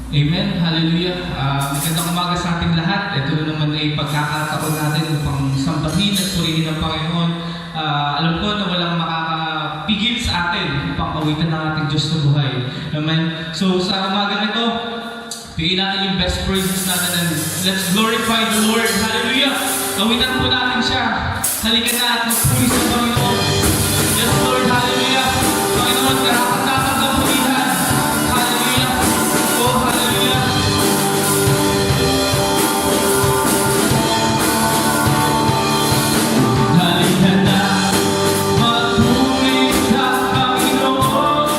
Amen. Hallelujah. Magandang umaga sa ating lahat. Ito na naman ay pagkakataon natin upang sambahin at purihin ng Panginoon. Alam ko na walang makakapigil sa atin upang awitan ng ating Diyos na buhay. Amen. So sa umaga nito, bigyan natin yung best praises natin and let's glorify the Lord. Hallelujah. Awitan po natin siya. Halika na at magpuri sa Panginoon. Yes, Lord. Hallelujah. Panginoon, karapat-dapat ng purihan. Hallelujah. Oh, hallelujah. Halika na, magpuri sa Panginoon.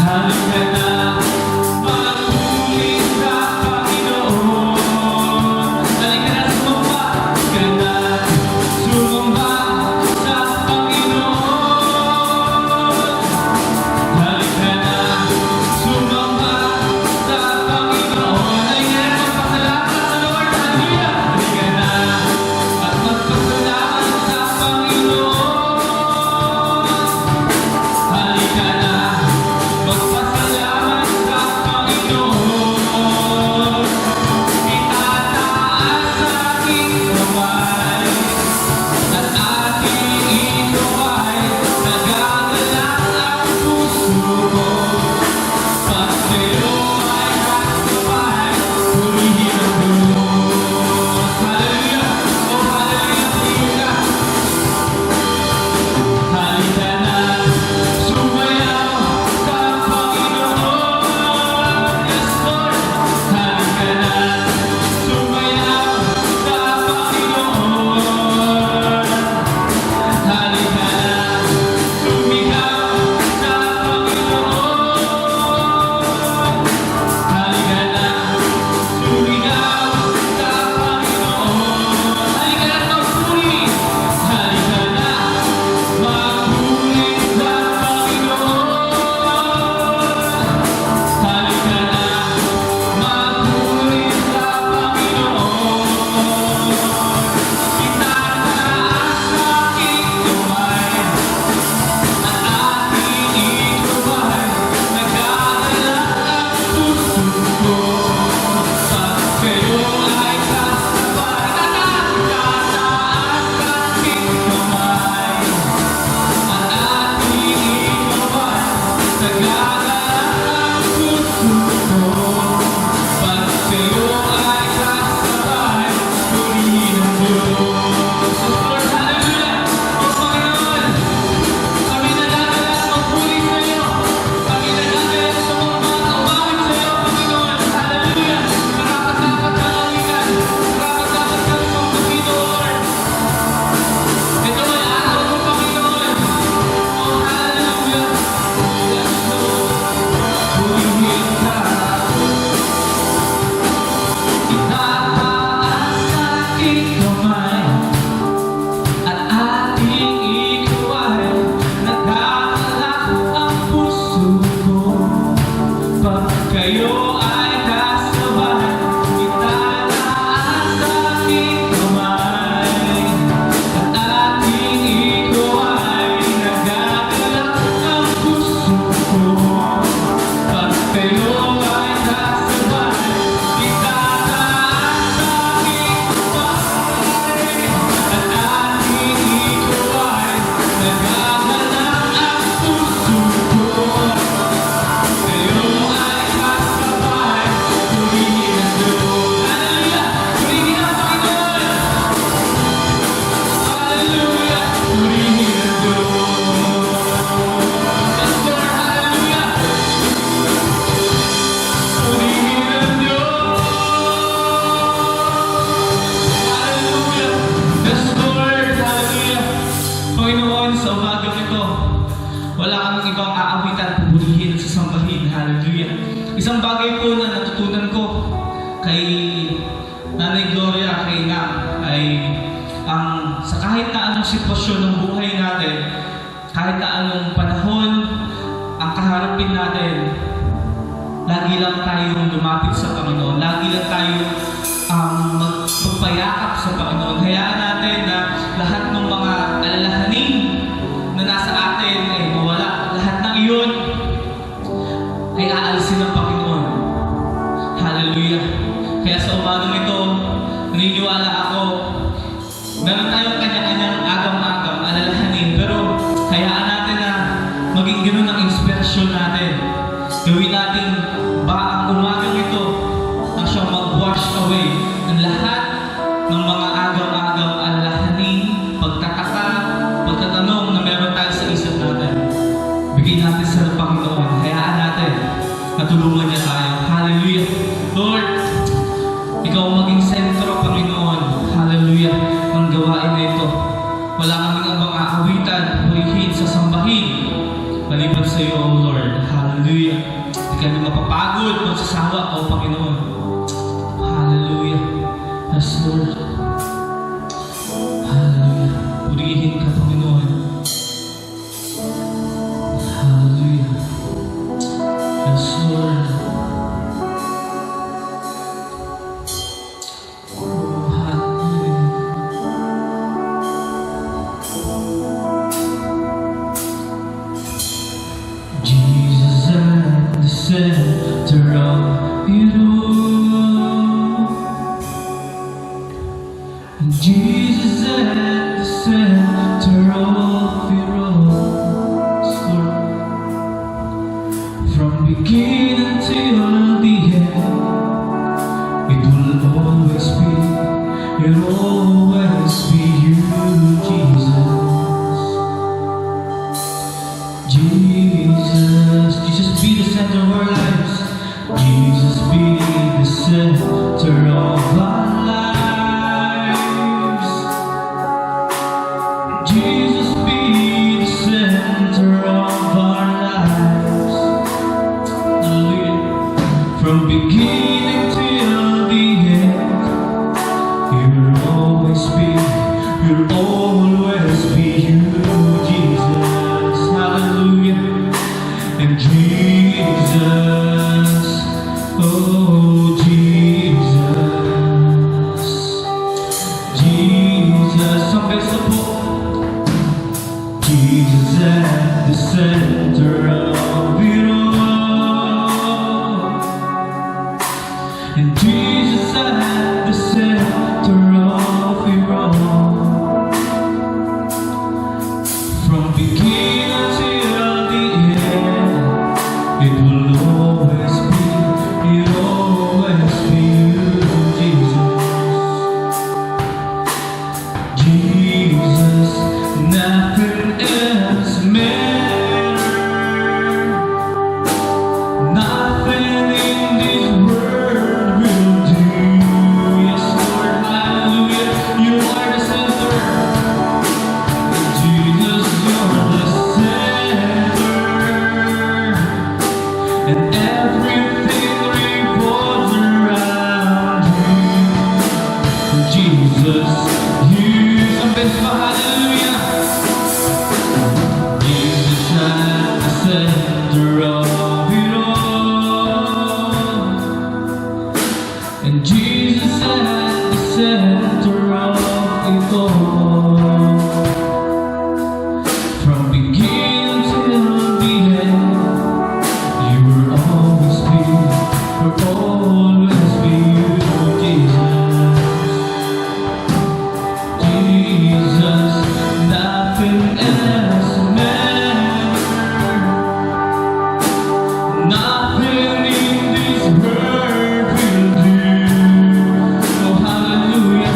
Halika na, magpuri sa Panginoon. Halika na, sumamba ka na, sumamba sa Panginoon. Halika na, sumamba sa Panginoon. Halika na, magpasalamat sa Lord. Hallelujah. Halika na, at magpasalamat sa Panginoon. Halika na, magpasalamat sa Panginoon. Itataas sa ating kamay at ating ituway. Nagagalak ang puso ko pag sa'yo ay kasabay. Purihin ang Diyos. Hallelujah! Oh, hallelujah! Halika na, sumayaw sa Panginoon. Yes, Lord. Halika na, sumayaw sa Panginoon. Halika na, sumigaw sa Panginoon. Halika na, sumigaw sa Panginoon. Halika na, magpuri. Halika na, magpuri sa Panginoon. Halika na, magpuri sa Panginoon. Itataas sa aking kamay at ating ituway. Nagagalak ang puso ko pag kayo ay kasabay. Itataas sa aking kamay at ating ituway. Nagagalak ang puso ko pag kayo ay kasabay. Purihin ang Diyos. Lord, hallelujah! O Panginoon, kami nagagalak magpuri sa iyo. Kami nagagalak sumamba at umawit sa iyo, Panginoon. Hallelujah! Karapat-dapat kang awitan. Karapat-dapat kang sambahin, O Lord. Ito ay araw mo, Panginoon. Oh, hallelujah! Yes, Lord. Purihin ka. Itataas sa aking kamay at ating ituway. Nagagalak ang puso ko pag kayo ay kasabay. Itataas sa aking kamay at ating ituway. Nagagalak ang puso ko pag kayo ay kasabay. Itataas sa aking kamay at ating ituway. Nagagalak ang puso ko kayo ay kasabay. Purihin ang Diyos. Hallelujah! Purihin ang Panginoon. Hallelujah! Purihin ang Diyos. Yes, Lord. Hallelujah! Purihin ang Diyos. Hallelujah! Yes, Lord. Hallelujah! Panginoon, sa umagang ito, wala kang ibang aawitan, pupurihin at sasambahin. Hallelujah! Isang bagay po na natutunan ko kay Nanay Gloria, kay Nam, ay sa kahit na anong sitwasyon ng buhay natin, kahit na anong panahon ang kaharapin natin, lagi lang tayong lumapit sa Panginoon. Lagi lang tayong Hallelujah. Kaya sa umagang ito, naniniwala ako, meron tayong kanya-kanyang agam-agam, alalahanin, pero hayaan natin na maging ganun ang inspirasyon natin. Gawin natin ba ang umagang ito ang siyang mag-wash away ng lahat ng mga agam-agam, alalahanin, pagtataka, pagtatanong na meron tayo sa isip natin. Bigyan natin sa Panginoon. Hayaan natin na tulungan niya tayo. Hallelujah. Lord, ikaw maging sentro, Panginoon. Hallelujah. Ang gawain na ito. Wala kaming abang aawitan, purihin, sasambahin. Maliban sa iyo, O Lord. Hallelujah. Hindi kami mapapagod, magsasawa, O Panginoon. Hallelujah. Yes, Lord. Hallelujah. Purihin ka, Panginoon. Hallelujah. Yes, Lord. Oh, hallelujah. Jesus at the center of it all. Jesus at the center of it all. Lord. From beginning till the end, it will always be you, Jesus. Jesus be the center of our lives. Jesus be the center of our lives. Jesus be the center of our lives. Hallelujah. From beginning till the end, you'll always be you, Jesus. Hallelujah. And Jesus, oh Jesus, Jesus, somebody support. Jesus at the center of it all. And Jesus at the center of it all. From beginning till the end, it will always be you, Jesus. Jesus, nothing else matters. Nothing in this world will do. Yes, Lord, hallelujah. You are the center. Jesus, you're the center. And everything revolves around you. Jesus, you somebody say hallelujah. Jesus at the center of it all. And Jesus at the center of it all. From beginning till the end, you will always be you, Jesus. Jesus, nothing else matters. Nothing in this world will do. Oh, hallelujah.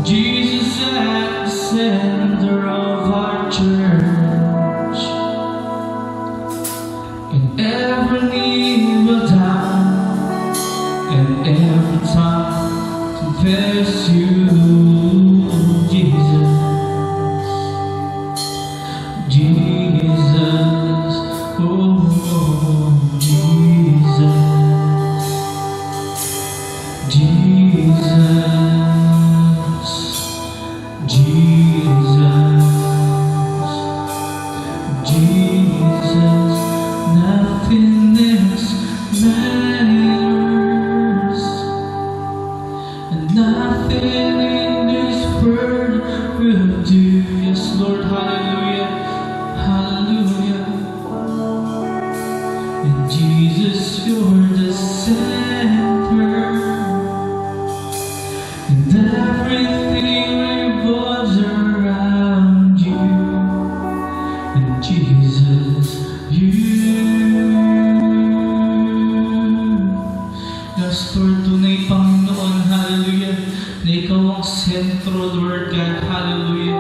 Jesus at the center of our church, and every knee will bow, and every tongue confess you, Jesus, Jesus, oh, Jesus, Jesus. Jesus, Jesus, nothing else matters, and nothing in this world will do. Yes, Lord, hallelujah, hallelujah. And Jesus, you're the center, and everything revolves around you. And Jesus, you. Yes, Lord, tunay Panginoon, hallelujah, na ikaw ang sentro, Lord God, hallelujah,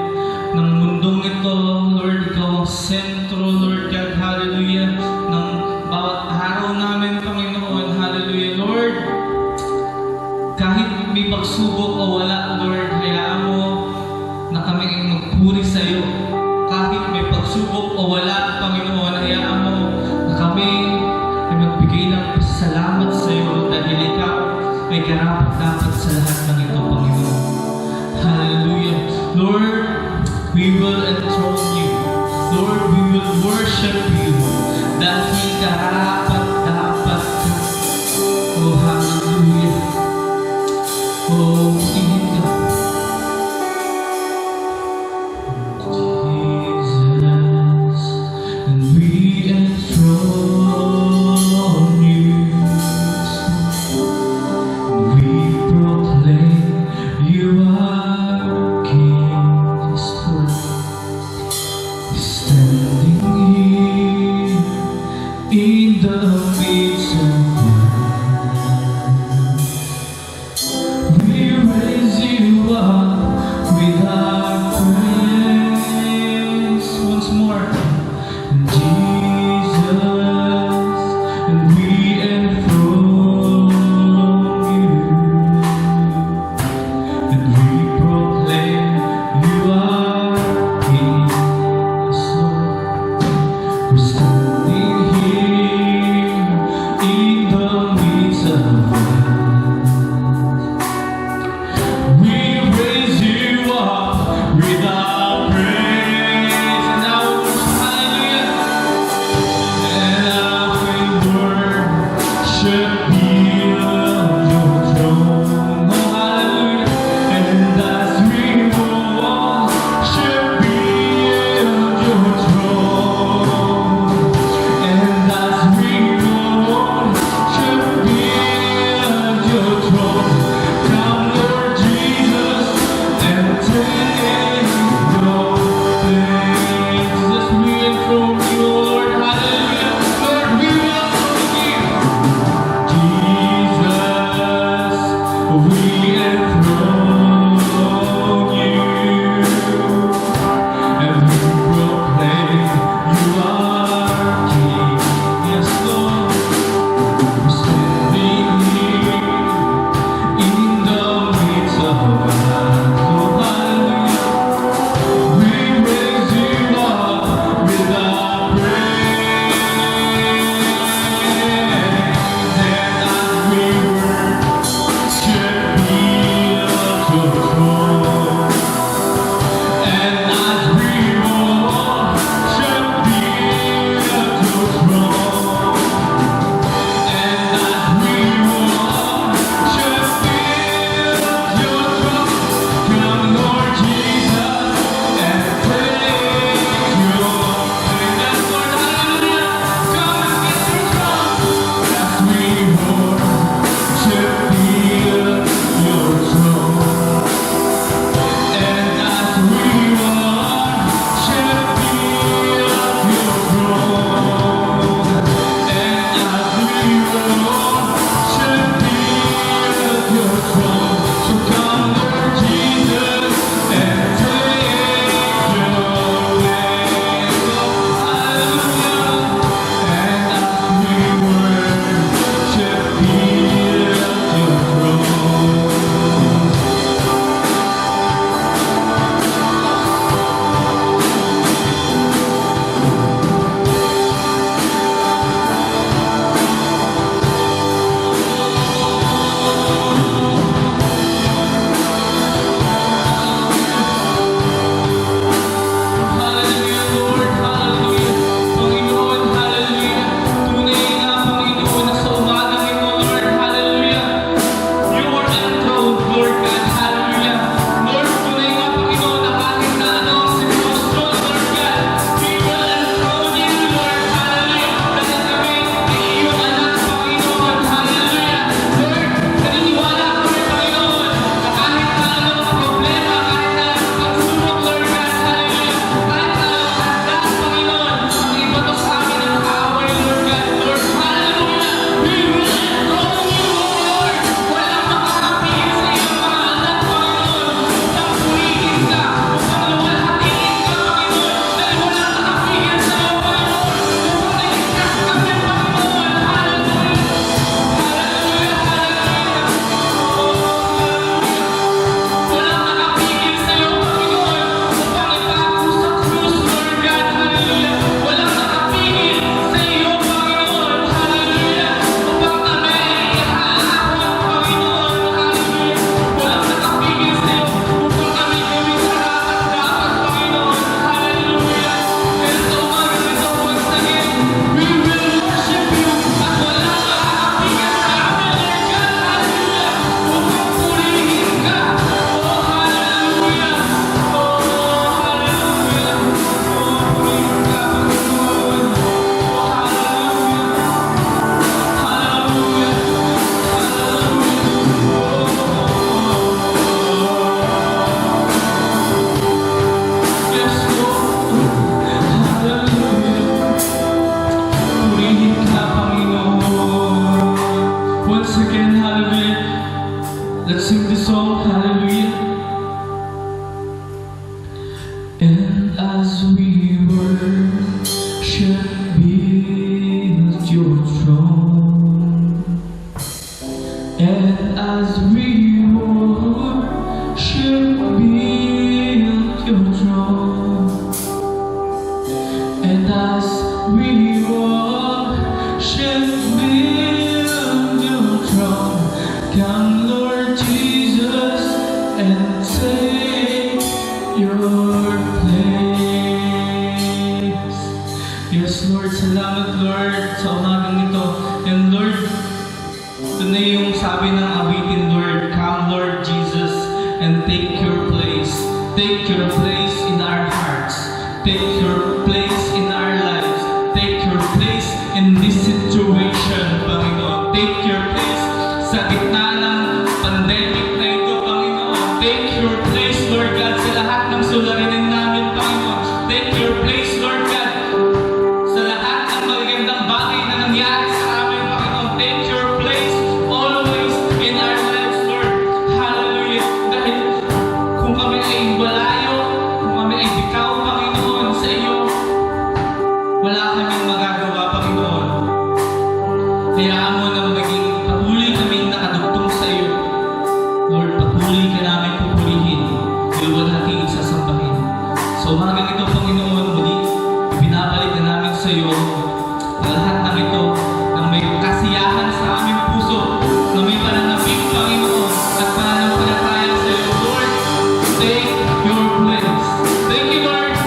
ng mundong ito, Lord, ikaw ang sentro, Lord God, hallelujah, ng bawat araw namin, Panginoon, hallelujah, Lord. Kahit may pagsubok o wala, Lord, hayaan mo na kami ay magpuri sa iyo. Kahit may pagsubok o wala, Panginoon, hayaan mo na kami ay magbigay ng pasalamat sa iyo dahil ikaw ay karapat-dapat sa lahat ng ito, Panginoon. Hallelujah. Lord, we will enthrone you. Lord, we will worship you dahil karapat-dapat ka. Oh, hallelujah. Oh, Jesus, and we enthrone you, and we proclaim you are King. Yes, Lord, standing here in the as we worship, build your throne. And as we worship, build your throne. And as we worship, build your throne. Come, Lord Jesus, and take your place. Yes, Lord, salamat, Lord, sa umagang ito. And Lord, ito na yung sabi ng awitin, Lord. Come, Lord Jesus, and take your place. Take your place in our hearts. Take your place in our lives. Take your place in this situation, Panginoon. Take your place sa gitna ng pandemic na ito, Panginoon. Take your place, Lord God, sa lahat ng suliranin namin, Panginoon. Take your place, Lord God, sa lahat ng magagandang bagay na nangyari sa amin, Panginoon. Take your place always in our lives, Lord. Hallelujah. Dahil kung kami ay walayo, kung kami ay bitaw, Panginoon, sa iyo, wala kaming magagawa, Panginoon. Hayaan mo na maging patuloy kaming nakadugtong sa iyo. Lord, patuloy ka namin pupurihin. Iluwalhati isasambahin. So umagang ito, Panginoon, muli, ibinabalik na namin sa iyo na lahat ng ito na may kasiyahan sa aming puso, na may pananabik, Panginoon, at pananampalataya sa iyo. Lord, take your place. Thank you, Lord.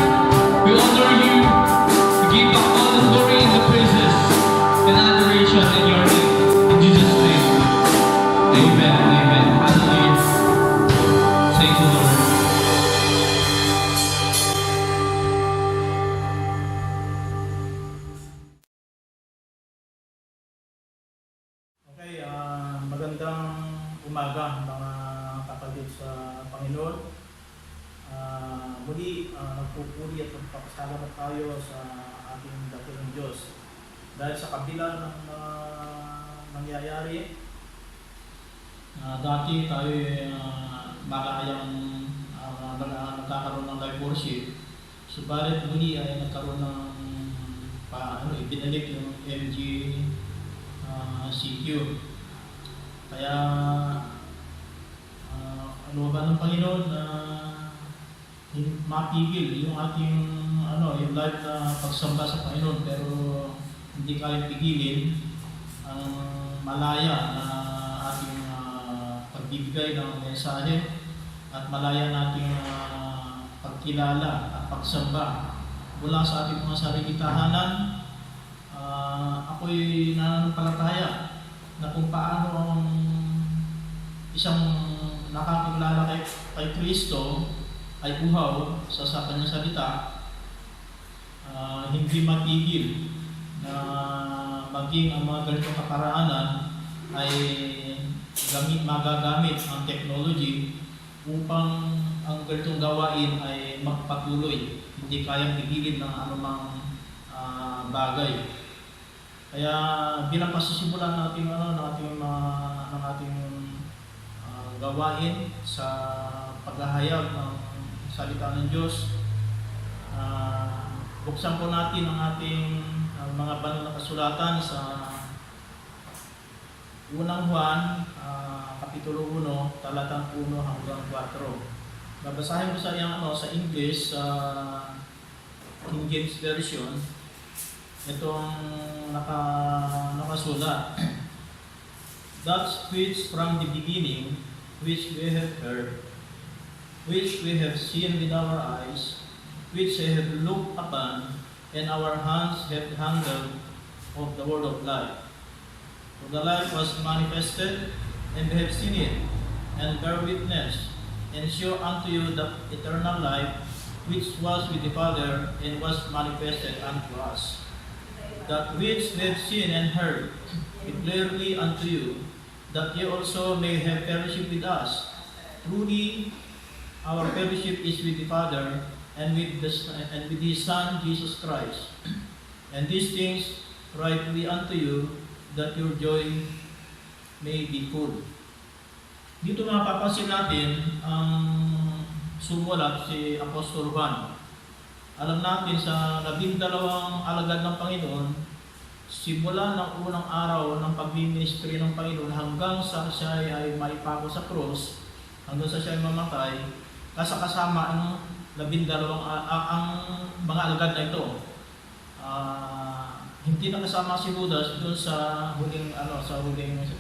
We honor you. We give up all the glory and the praises and adoration in your name. In Jesus' name. Amen. Amen. Hallelujah. Thank you, Lord. Okay, magandang umaga mga kapatid sa Panginoon. Muli, nagpupuri at nagpapasalamat tayo sa ating dakilang Diyos. Dahil sa kabila ng nangyayari, dati tayo makakayang nagkakaroon ng live worship. Subalit muli ay nagkaroon ng ibinalik yung MG CQ. Kaya ano ba ng Panginoon na mapigil yung ating yung live na pagsamba sa Panginoon, pero hindi kaya pigilin ang malaya na ating pagbibigay ng mensahe at malaya nating pagkilala at pagsamba mula sa ating mga sariling tahanan. Ako'y nananampalataya na kung paano ang isang nakakilala kay Kristo ay uhaw sa kanyang salita, hindi matigil na maging ang mga ganitong kaparaanan ay magagamit ang technology upang ang ganitong gawain ay magpatuloy, hindi kayang pigilin ng anumang bagay. Kaya bilang pasisimulan natin ng ating gawain sa paghahayag ng salita ng Diyos, buksan po natin ang ating mga banal na kasulatan sa unang Juan, kapitulo 1, talatang 1 hanggang 4. Babasahin ko sa English, King James Version. Itong nakasulat. That which from the beginning, which we have heard, which we have seen with our eyes, which we have looked upon, and our hands have handled of the word of life. For the life was manifested, and we have seen it, and bear witness, and show unto you the eternal life, which was with the Father, and was manifested unto us. That which we have seen and heard, clearly unto you, that ye also may have fellowship with us. Truly, our fellowship is with the Father and with His Son Jesus Christ. And these things write we unto you, that your joy may be full. Dito mapapansin natin ang sumulat si Apostol Juan. Alam natin sa 12 alagad ng Panginoon, simula ng unang araw ng pagministry ng Panginoon hanggang sa siya ay maipako sa krus, hanggang sa siya ay mamatay, kasama ang 12 ang mga alagad na ito. Hindi nakasama si Judas doon sa huling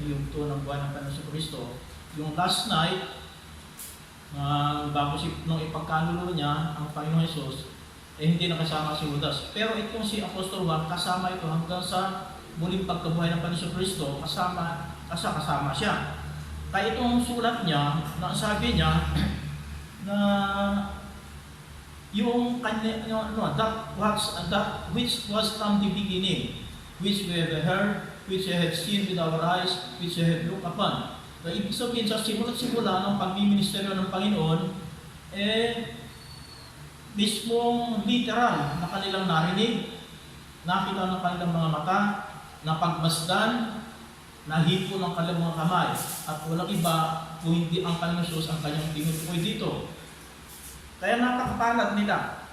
yugto ng buhay ng Panginoon Kristo. Yung last night, bago nung ipagkanulo niya ang Panginoon Jesus, hindi nakasama si Judas. Pero itong si Apostol Juan, kasama ito hanggang sa muling pagkabuhay ng Panginoon Kristo, kasama siya. Kaya itong sulat niya, na sabi niya na yung kanya, that which was from the beginning, which we have heard, which we have seen with our eyes, which we have looked upon. So, ibig sabihin sa simula ng pagmiministeryo ng Panginoon, mismong literal na kanilang narinig, nakita ng kanilang mga mata, napagmasdan, nahipo ng kanilang mga kamay, at walang iba kung hindi ang Panginoon Jesus ang kanyang tinutukoy dito. Kaya napakapalad nila.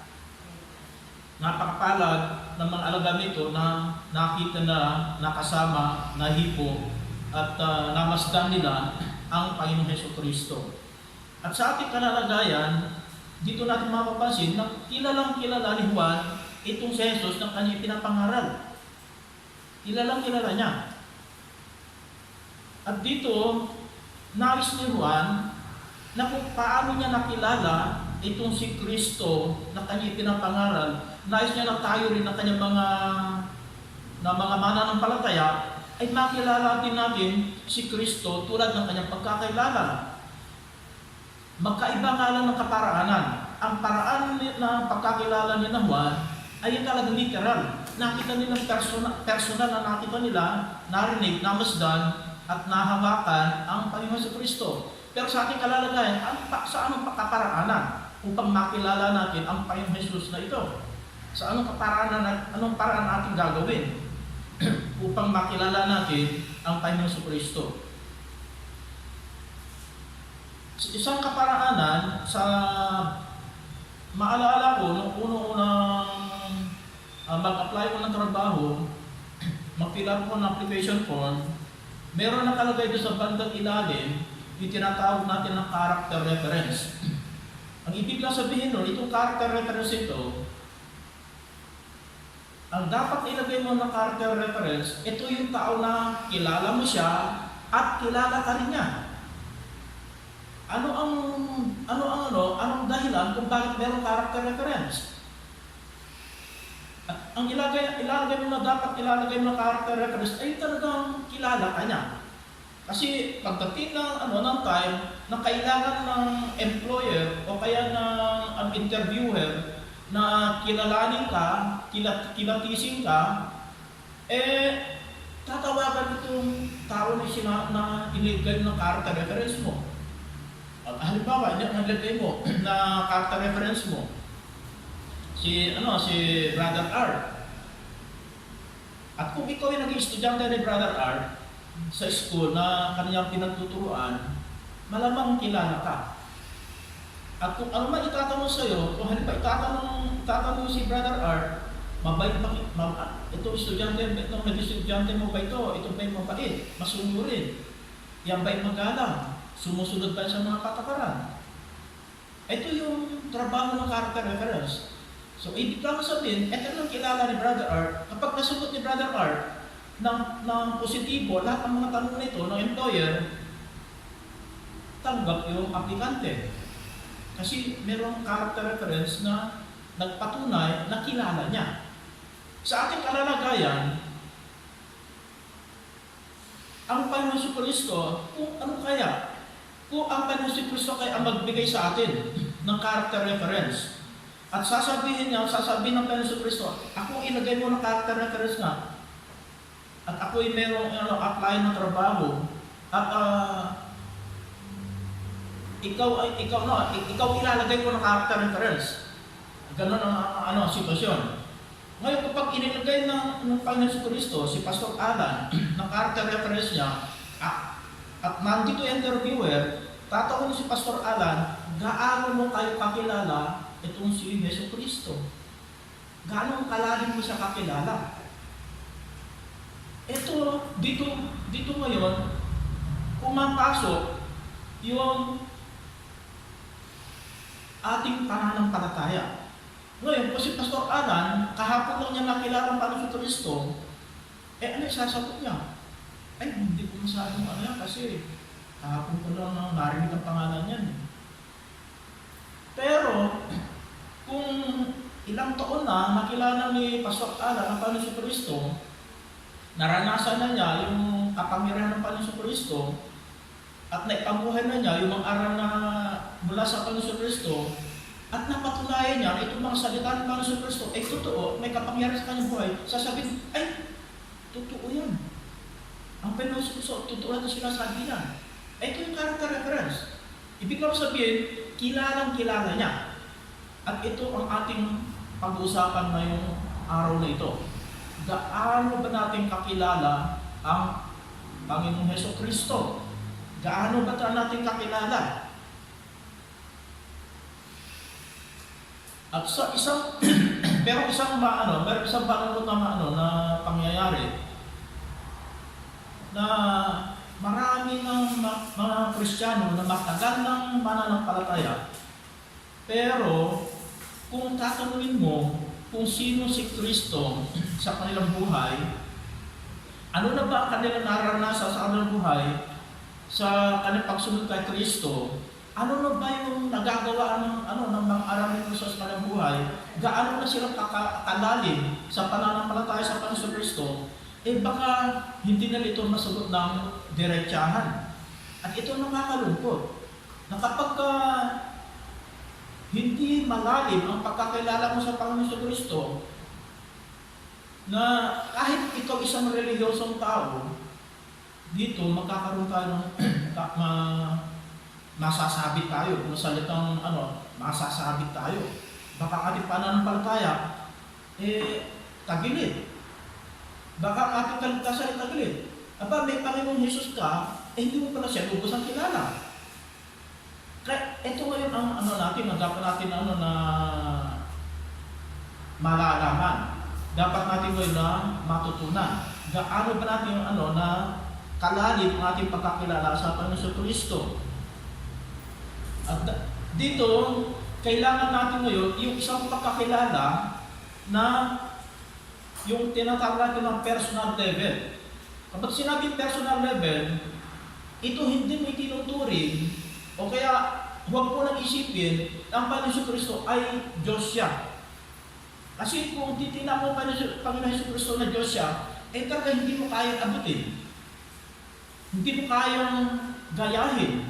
Napakapalad ng mga alagad nito na nakita na, nakasama, nahipo, at namasdan nila ang Panginoong Jesucristo. At sa ating kalalagayan, dito natin mapapansin na kilalang kilala ni Juan itong si Jesus ng kanyang pinapangaral. Kilalang kilala niya. At dito, nais ni Juan na kung paano niya nakilala itong si Kristo na kanyang pinapangaral, nais niya na tayo rin ng kanyang mga mananampalataya ay makilala din natin si Kristo tulad ng kanyang pagkakilala. Magkaiba nga lang ng kaparaanan. Ang paraan ng pagkakilala ni Juan ay talagang literal. Nakita nila personal na nakita nila, narinig, namasdan, at nahawakan ang Panginoon sa Kristo. Pero sa ating kalalagayan, sa anong pagkaparaanan upang makilala natin ang Panginoon Jesus na ito? Sa anong paraan natin gagawin upang makilala natin ang Panginoon sa Kristo? Isang kaparaanan sa maalala ko nung unang mag-apply ko ng trabaho, mag-fill up ko ng application form, meron nakalagay doon sa bandang ilalim yung tinatawag natin ng character reference. Ang ibig lang sabihin nun, itong character reference ito, ang dapat ilagay mo ng character reference, ito yung tao na kilala mo siya at kilala ka rin niya. Anong dahilan kung bakit merong character reference? At ang ilalagay mo na dapat ilalagay mo ng character reference ay talagang kilala ka niya. Kasi pagdating ng time na kailangan ng employer o kaya ng interviewer na kilalanin ka, kilatisin ka, tatawagan itong tao na inilagay ng character reference mo. Halimbawa, nilagay mo na character reference mo si Brother R. At kung ikaw ay naging estudyante ni Brother R sa school na kanyang pinagtuturuan, malamang kilala ka. At kung ano man itatanong sa iyo, kung halimbawa itatanong si Brother R, mabait ba ito estudyante, naging estudyante mo ba ito? Ito ba yung mabait? Masunurin? Yan ba yung magalang? Sumusunod ba sa mga patakaran? Ito yung trabaho ng character reference. So, ibig lang sabihin, ito lang kilala ni Brother R. Kapag nasagot ni Brother R ng positibo, lahat ng mga tanong nito ng employer, tanggap yung aplikante. Kasi merong character reference na nagpatunay na kilala niya. Sa ating kalalagayan, ang Panginoon Kristo, kung ano kaya? Kung ang Panginoon Kristo kaya ang magbigay sa atin ng character reference, at sasabihin ng Panginoon Kristo, ako ilagay mo ng character reference nga, at ako ay merong apply ng trabaho, at ikaw ilalagay mo ng character reference. Ganon ang sitwasyon. Ngayon, kapag inilagay ng Panginoon Kristo, si Pastor Alan, ng character reference niya, at nandito yung interviewer, tatanungin si Pastor Alan, gaano mo kayo kakilala itong si Jesu Kristo? Gaano kalalim mo siya kakilala? Ito, dito ngayon, pumapasok yung ating pananampalataya. Ngayon, kung si Pastor Alan, kahapon lang niya nakilala ang Panginoon Kristo, ano yung sasagot niya? Ay, hindi ko masyadong yan kasi kahapon ko lang narinig ang pangalan niyan. Pero, kung ilang taon na nakilala ni Pastor Alan ang Panginoon Kristo, naranasan na niya yung kapangyarihan ng Panginoon Kristo, at naipabuhay na niya yung mga aral na mula sa Panginoon Kristo, at napatunayan niya itong mga salita ng Panginoon Kristo ay totoo, may kapangyarihan sa kanyang buhay, sasabihin, ay, totoo yan. Ang Panginoon Kristo, totoo na sinasabi niya. Ito yung character reference. Ibig lang sabihin, kilalang-kilala niya. At ito ang ating pag-uusapan ngayong araw na ito. Gaano ba natin kakilala ang Panginoong Hesus Kristo? Gaano ba natin kakilala? At sa isang meron isang banalot na pangyayari na marami ng mga Kristiyano na matagal ng mananampalataya, pero kung tatanungin mo kung sino si Kristo sa kanilang buhay, ano na ba ang kanilang naranasan sa kanilang buhay, sa kanilang pagsunod kay Kristo, ano na ba yung nagagawa ng mga aral ni Kristo sa kanilang buhay, gaano na sila kakalalim sa pananampalataya sa Panginoon Kristo, baka hindi na ito masagot ng diretsahan. At ito nakakalungkot, na kapag hindi malalim ang pagkakilala mo sa Panginoon Kristo, na kahit ikaw isang relihiyosong tao, dito magkakaroon tayo ng masasabit tayo, kung salitang masasabit tayo. Baka ating pananampalataya, tagilid. Baka ang ating kaligtasan ay tagilid. Aba, may Panginoong Hesus ka, hindi mo pala siya lubos ang kilala. Kaya ito ngayon ang natin, dapat natin na malalaman. Dapat natin ngayon na matutunan. Gaano ba natin na kalalim ang ating pagkakilala sa Panginoon Kristo? At dito, kailangan natin ngayon yung isang pagkakilala na yung tinatawag natin ng personal level. Kapag sinabing personal level, ito hindi mo itinuturing o kaya huwag mo nang isipin ang Panginoon Kristo ay Diyos siya. Kasi kung titignan mo Panginoon Kristo na Diyos siya, talaga hindi mo kayang abutin. Hindi mo kayang gayahin.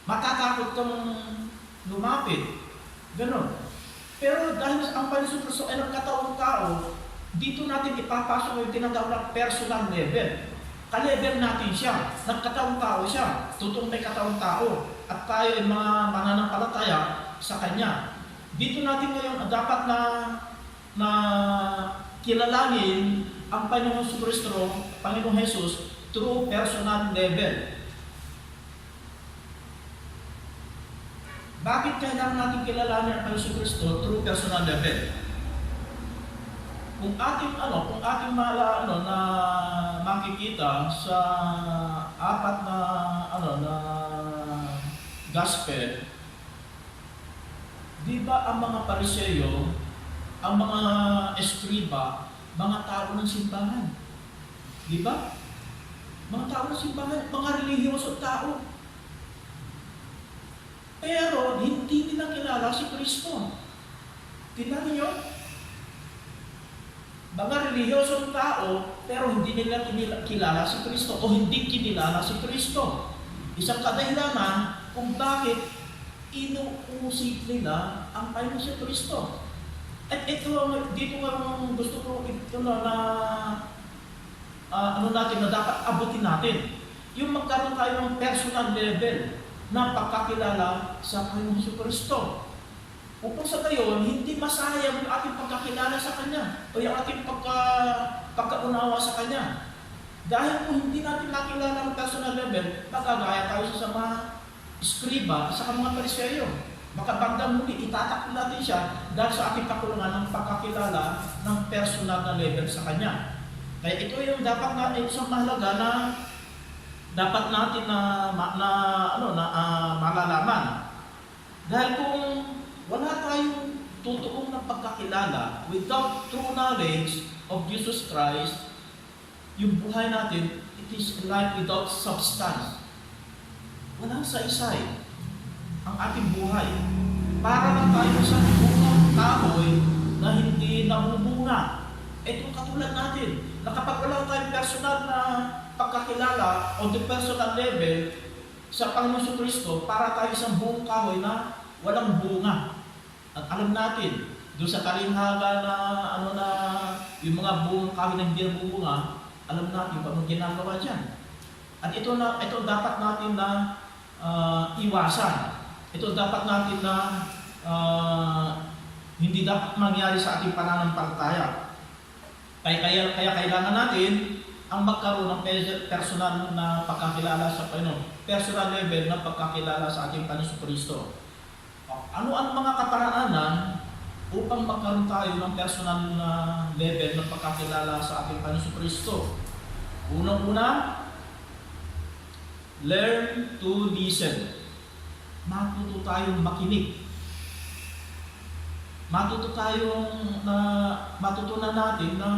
Matatakot kang lumapit. Ganon. Pero dahil ang Panginoon Kristo ay nagkataong tao, dito natin ipapasok yung tinatawag na personal level. Ka-level natin siya. Nagkataong tao siya. Totoong may kataong tao. At tayo ay mga mananampalataya sa Kanya. Dito natin ngayon dapat na kilalanin ang Panginoong Kristo, Panginoong Hesus, through personal level. Bakit kailangan natin kilalanin ang Panginoong Kristo through personal level? Kung ating na makikita sa apat na gospel, di ba ang mga Pariseyo, ang mga eskriba, mga tao ng simbahan? Di ba? Mga tao ng simbahan, mga relihiyosong tao. Pero hindi nila kilala si Kristo. Tingnan niyo, mga relihiyosong tao, pero hindi nila kilala si Kristo o hindi kinilala si Kristo. Isang kadahilanan kung bakit inuusig nila ang Panginoon si Kristo. At ito, dito nga gusto ko natin na dapat abutin natin. Yung magkaroon tayo ng personal level na pagkakilala sa Panginoon si Kristo. Upang sa gayon, hindi masayang yung ating pagkakilala sa Kanya o yung ating pagkaunawa sa Kanya. Dahil kung hindi natin nakilala ang personal level, magagaya tayo sa mga eskriba, sa mga Pariseyo. makabagdang muli, itatakbo natin siya dahil sa ating kakulangan ng pagkakilala ng personal na level sa Kanya. Kaya ito yung dapat na isang mahalaga na dapat natin malalaman. Dahil kung wala tayong totoong na pagkakilala, without true knowledge of Jesus Christ, yung buhay natin, it is life without substance. Walang saysay ang ating buhay. Para lang tayo sa bungang kahoy na hindi namumunga. Ito katulad natin, na kapag wala tayong personal na pagkakilala o the personal level sa Panginoon Kristo, para tayo isang buong kahoy na walang bunga. At alam natin, doon sa talinghaga na yung mga buong kahoy na hindi nagbubunga, alam natin kung anong ginagawa dyan. At ito dapat natin na iwasan. Ito dapat natin na hindi dapat mangyari sa ating pananampalataya. Kaya kailangan natin ang magkaroon ng personal na pagkakilala sa Panginoon, personal level na pagkakilala sa ating Panginoon Kristo. Ano ang mga kaparaanan upang magkaroon tayo ng personal na level na pagkakilala sa ating Panginoon Kristo? Unang-una, learn to listen. Matuto tayong makinig. Matutunan natin na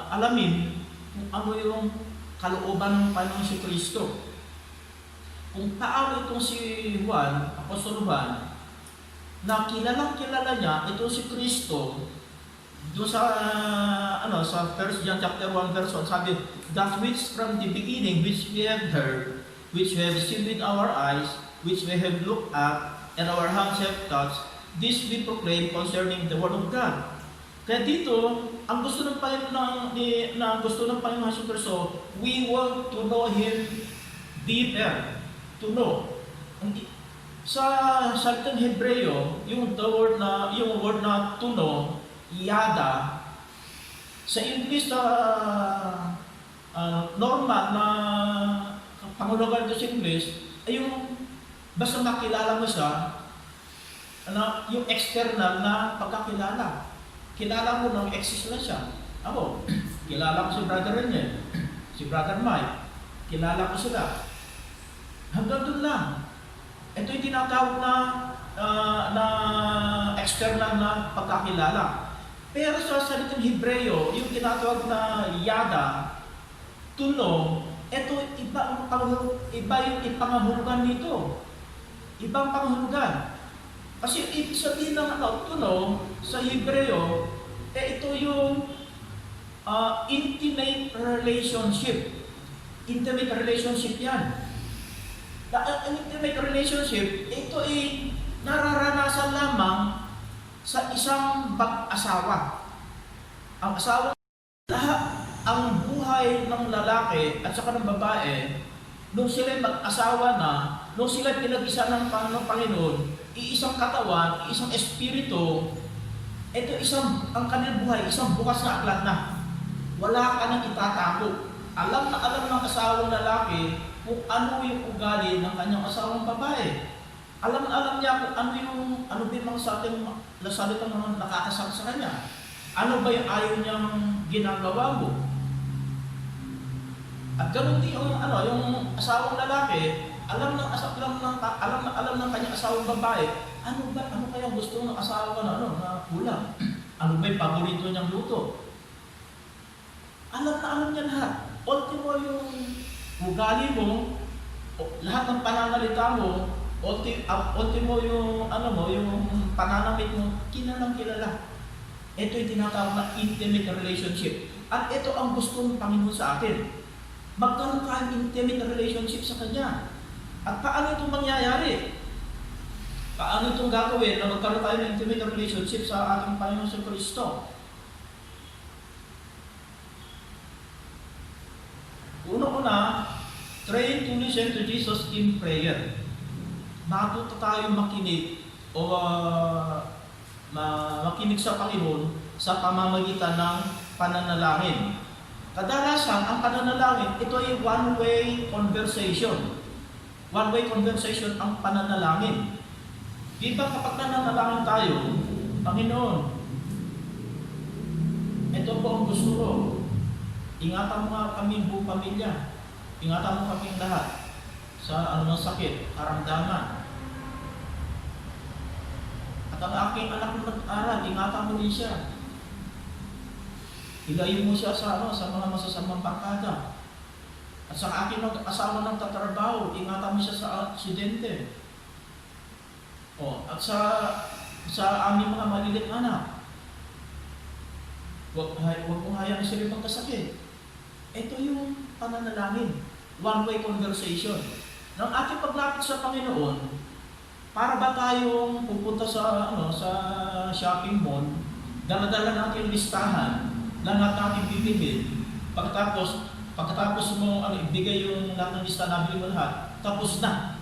alamin kung ano yung kalooban ng Panginoon Kristo. Kung paano itong si Juan, Apostol Juan, na kilala niya itong si Kristo, doon sa sa 1 John chapter 1 verse 1, sabi, that which from the beginning which we have heard, which we have seen with our eyes, which we have looked at, and our hands have touched, this we proclaim concerning the Word of God. Kaya dito, ang gusto ng Panginoon Hesus Kristo, we want to know Him deeper, to know. Sa salitang Hebreo, yung word na to know, yada, sa English normal na pangulugan ito sa English, ay yung basta makilala mo siya, yung external na pagkakilala. Kilala mo nang exist na siya. Ako, kilala ko si Brother Rene, si Brother Mike, kilala ko sila. Hanggang doon lang. Ito yung tinatawag na external na pagkakilala. Pero sa salitang Hebreo, yung tinatawag na yada, to know, ito iba yung ipangahulugan nito. Ibang pangahulugan. Kasi ibig sabihin ng to know, sa Hebreo, ito yung intimate relationship. Intimate relationship yan. Ang intimate relationship, ito ay nararanasan lamang sa isang mag-asawa. Ang asawa, ang buhay ng lalaki at saka ng babae, nung sila mag-asawa na, nung sila pinag-isa ng Panginoon, iisang katawan, isang espiritu, ang kanilang buhay, isang bukas na aklat na. Wala ka nang itatago. Alam na alam ng asawang lalaki kung ano yung ugali ng kanyang asawang babae. Alam na alam niya kung ano din mga sa ating salitang mga nakakasama sa kanya. Ano ba yung ayaw niyang ginagawa mo? At ganoon din yung asawang lalaki, alam ng kanyang asawang babae, ano kaya gusto ng asawa na ulam? Ano ba yung paborito niyang luto? Alam na alam niya lahat. Ultimo yung ugali mo, lahat ng pananalita mo, ultimo yung pananamit mo, kilala. Ito yung tinatawag na intimate relationship. At ito ang gusto ng Panginoon sa atin. Magkaroon ka ng intimate relationship sa Kanya. At paano ito mangyayari? Paano itong gagawin na magkaroon tayo ng intimate relationship sa ating Panginoon sa Kristo? Una-una, train to listen to Jesus in prayer. Matuto tayo makinig o makinig sa Panginoon sa pamamagitan ng pananalangin. Kadalasan, ang pananalangin, ito ay one-way conversation. one-way conversation ang pananalangin. Di ba kapag nananalangin tayo, Panginoon, ito po ang gusto ko. Ingatan mo nga kami buong pamilya. Ingatan mo kaming lahat sa anumang sakit, karamdaman. At ang aking anak na nag-aral, ingatan mo din siya. Ilayo mo siya sa mga masasamang barkada. At sa aking asawa ng tatrabaho, ingatan mo siya sa aksidente. At sa aming mga malilit anak, huwag mong hayaan sila magkasakit. Ito yung pananalangin, one-way conversation. Nang ating paglapit sa Panginoon, para ba tayong pupunta sa shopping mall, dala-dala natin yung listahan, lahat natin bibilhin, pagkatapos mo ibigay yung lahat ng lista, nabili mo lahat, tapos na.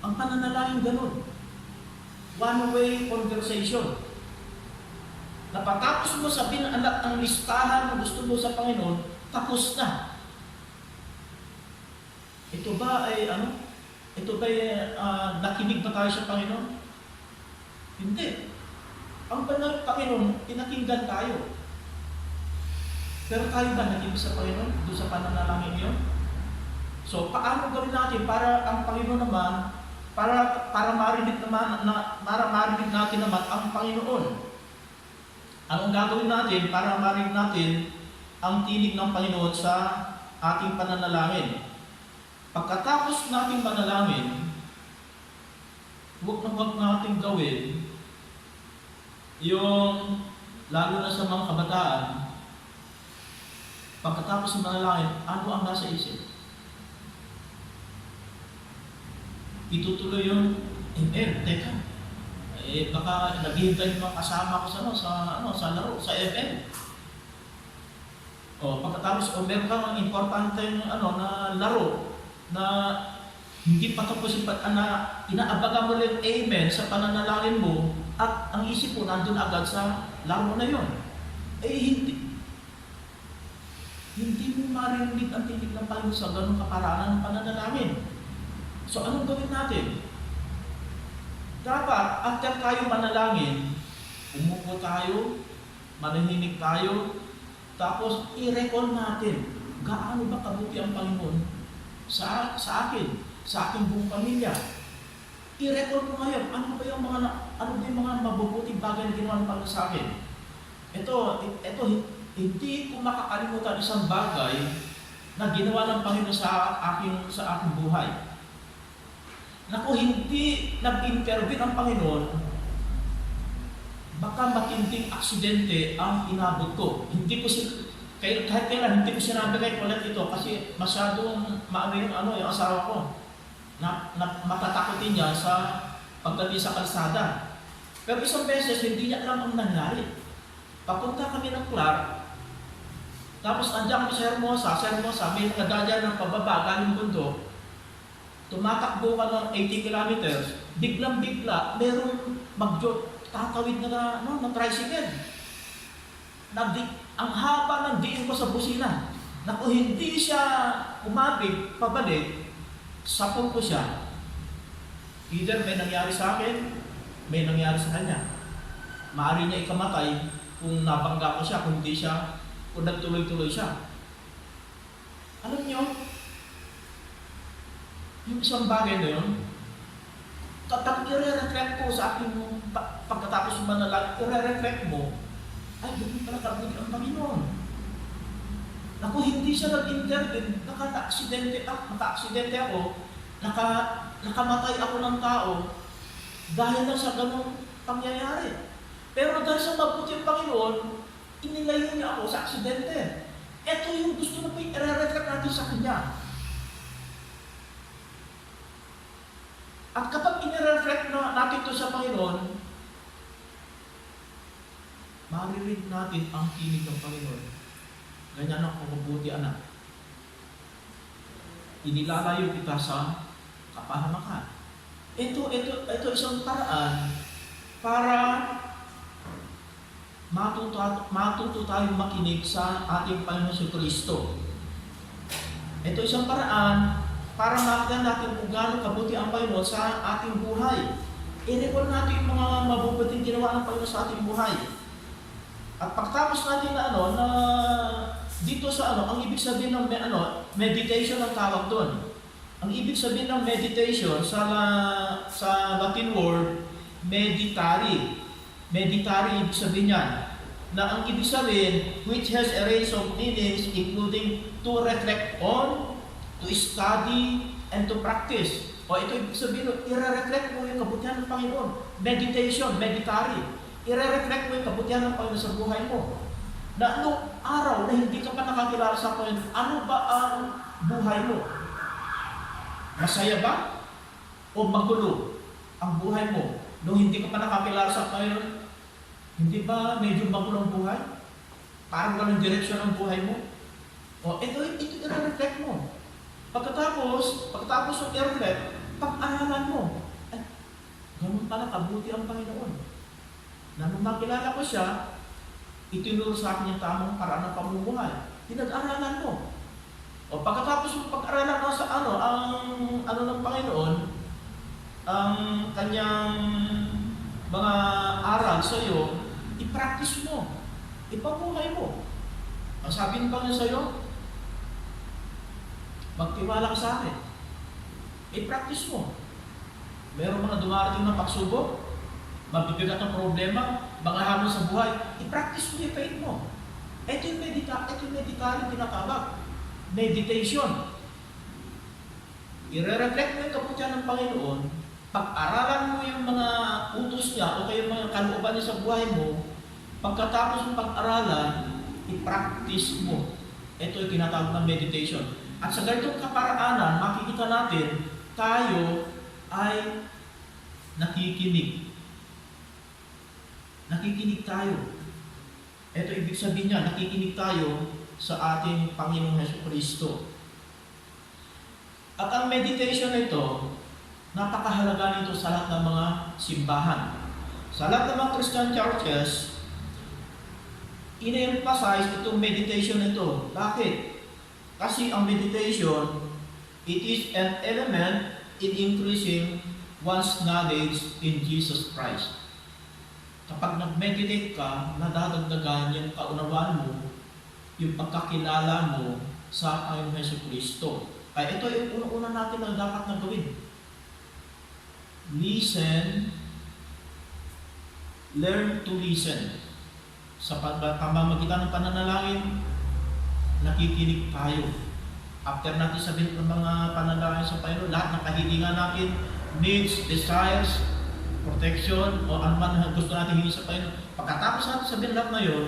Ang pananalangin ganun. One-way conversation. Napatapos mo sabihin ang listahan na gusto mo sa Panginoon, tapos na. Ito ba ay nakinig ba tayo sa Panginoon? Hindi. Ang Panginoon, pinakinggan tayo. Pero tayo ba nakinig sa Panginoon doon sa pananalangin yun? So, paano gawin natin para ang Panginoon naman, para marinig natin naman ang Panginoon? Anong gagawin natin para marinig natin ang tinig ng Panginoon sa ating pananalangin? Pagkatapos nating manalangin, huwag nating gawin yung, lalo na sa mga kabataan, pagkatapos manalangin, ano ang nasa isip? Itutuloy yung, teka, baka naghihintay yung mga kasama ko sa laro, sa FM. Pagkatapos, meron kang importante na laro, na hindi pa tapos inaabagan mo lang amen sa pananalangin mo at ang isip mo nandun agad sa laro na yon. Hindi mo marinig ang tinig ng Panginoon sa ganung kaparaanan ng pananalangin. So anong gawin natin? Dapat after tayo manalangin, umupo tayo, manahimik tayo, tapos i-recall natin gaano ba kabuti ang Panginoon sa akin, sa aking buong pamilya. I-record ko ngayon, ano ba yung mga mabubuting bagay na ginawa ng Panginoon sa akin? Ito, hindi ko makakalimutan isang bagay na ginawa ng Panginoon sa aking buhay. Naku, hindi nag-intervene ang Panginoon, baka matinding aksidente ang inabot ko. Kahit kailan, hindi ko sinabi kay Colette ito kasi masyadong yung asawa ko na matatakotin niya sa pagdating sa kalsada. Pero isang beses, hindi niya alam ang nangyari. Papunta kami ng Clark, tapos nandiyan kami sa Hermosa, may nakadaya ng pababa, galing bundok, tumatakbo ka ng 80 kilometers, biglang-bigla, merong tatawid na tricycle. Ang haba ng diin ko sa busina. Naku, hindi siya umabig, pabalik, sapon ko siya. Either may nangyari sa akin, may nangyari sa kanya. Maaari niya ikamatay kung nabangga ko siya, kung nagtuloy-tuloy siya. Alam niyo, yung isang bagay na yun, kapag i-reflect ko sa aking pagkatapos manalangin, i-reflect mo, ay, hindi pala kabuti ang Panginoon. Naku, hindi siya nag-intervene, naka-aksidente ako, nakamatay ako ng tao dahil lang sa ganong pangyayari. Pero dahil sa mabuti ang Panginoon, inilayo niya ako sa aksidente. Ito yung gusto na i-reflect natin sa Kanya. At kapag i-reflect natin ito sa Panginoon, maririnig natin ang tinig ng Panginoon. Ganyan ang pagkabuti, anak. Inilalayo kita sa kapahamakan. Ito isang paraan para matuto tayong makinig sa ating Panginoon si Kristo. Ito isang paraan para makita natin kung gaano kabuti ang Panginoon sa ating buhay. I-recall natin yung mga mabubuting ginawa ng Panginoon sa ating buhay. At pagtapos natin na dito sa ang ibig sabihin ng meditation ang tawag doon. Ang ibig sabihin ng meditation sa Latin word, meditare. Meditare ibig sabihin niyan. Na ang ibig sabihin, which has a range of meanings including to reflect on, to study, and to practice. O ito ibig sabihin, i-reflect mo yung kabutihan ng Panginoon. Meditation, meditare. I-reflect mo yung kabutihan ng Panginoon sa buhay mo. Na anong araw na hindi ka pa nakakilala sa Panginoon, ano ba ang buhay mo? Masaya ba? O magulo ang buhay mo nung hindi ka pa nakakilala sa Panginoon? Hindi ba medyo magulo ang buhay? Parang walang direksyon ang buhay mo? O ito i-reflect mo. Pagkatapos ng i-reflect, pag-aralan mo. Ay, ganun pala kabuti ang Panginoon. Na nung makilala ko siya, itinuro sa akin yung tamang paraan ng pamumuhay. Pinag-aralan mo. O pagkatapos mo pag-aralan mo sa ang ng Panginoon, ang kanyang mga aral sa iyo, i-practice mo. Ipabuhay mo. Ang sabi ng Panginoon sa iyo, magtiwala ka sa akin. I-practice mo. Meron mga dumarating na pagsubok, mabibigat ang problema, mga hamon sa buhay, i-practice mo yung faith mo. Ito yung meditare tinatawag. Meditation. I-reflect mo yung kabutihan ng Panginoon, pag-aralan mo yung mga utos niya o kaya mga kalooban niya sa buhay mo, pagkatapos ng pag-aralan, i-practice mo. Ito yung tinatawag na meditation. At sa ganitong kaparaanan, makikita natin, tayo ay nakikinig. Nakikinig tayo. Ito ibig sabihin niya, nakikinig tayo sa ating Panginoong Hesukristo. At ang meditation nito, napakahalaga nito sa lahat ng mga simbahan. Sa lahat ng mga Christian churches, ina-emphasize itong meditation nito. Bakit? Kasi ang meditation, it is an element in increasing one's knowledge in Jesus Christ. Kapag nag-meditate ka, nadadagdagan yung kaunawaan mo, yung pagkakilala mo sa Panginoong Hesukristo. Kaya ito yung una-una natin na dapat na gawin. Listen, learn to listen. Sa pamamagitan ng pananalangin, nakikinig tayo. After natin sabihin ng mga panalangin sa Panginoon, lahat ng kahilingan natin, needs, desires, protection, o anuman na gusto natin hingin sa Panginoon. Pagkatapos natin sabihin lahat na yun,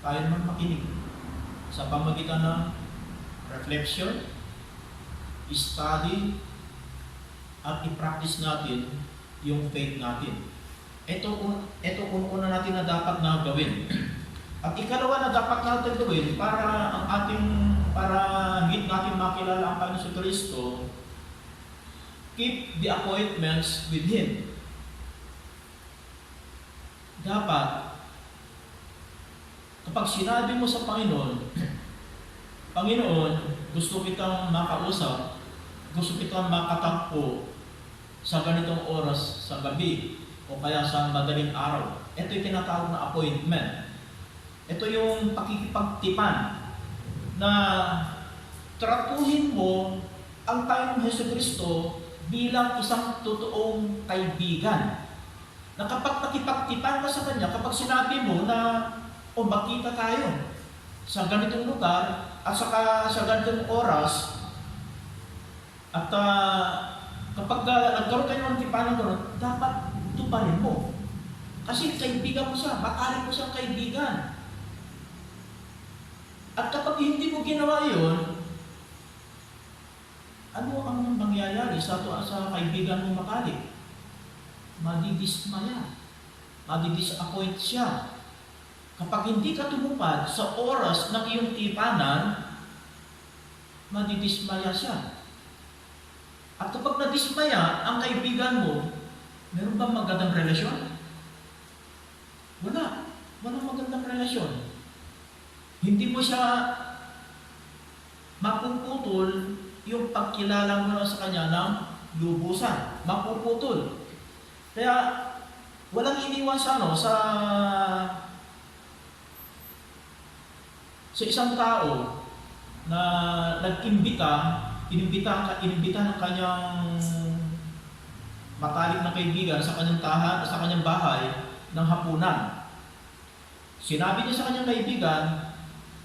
tayo naman makinig sa pamamagitan ng reflection, study, at i-practice natin yung faith natin. Ito una natin na dapat na gawin. At ikalawa na dapat natin gawin para higit natin makilala ang Panginoon Kristo, keep the appointments with Him. Dapat, kapag sinabi mo sa Panginoon, Panginoon, gusto kitang makausap, gusto kitang makatagpo sa ganitong oras sa gabi o kaya sa madaling araw. Ito yung tinatawag na appointment. Ito yung pakikipagtipan na tratuhin mo ang Panginoong Hesukristo bilang isang totoong kaibigan. Na kapag nakipagtipan ka sa Kanya, kapag sinabi mo na makita tayo sa ganitong lugar at sa ganitong oras, at kapag nagkaroon kayo ng tipanan doon, dapat tuparin mo. Kasi kaibigan mo siya, bakari mo siyang kaibigan. At kapag hindi mo ginawa yun, ano ang mangyayari sa kaibigan mo makali? Madidismaya. Madidisappoint siya. Kapag hindi ka tumupad sa oras ng iyong tipanan, madidismaya siya. At kapag nadismaya ang kaibigan mo, meron bang magandang relasyon? Wala. Walang magandang relasyon. Hindi mo siya mapuputol yung pagkilala mo na sa Kanya ng lubusan, mapuputol. Kaya walang iniwan sa sa isang tao na inimbita ng kanyang matalik na kaibigan sa kanyang sa kanyang bahay ng hapunan. Sinabi niya sa kanyang kaibigan,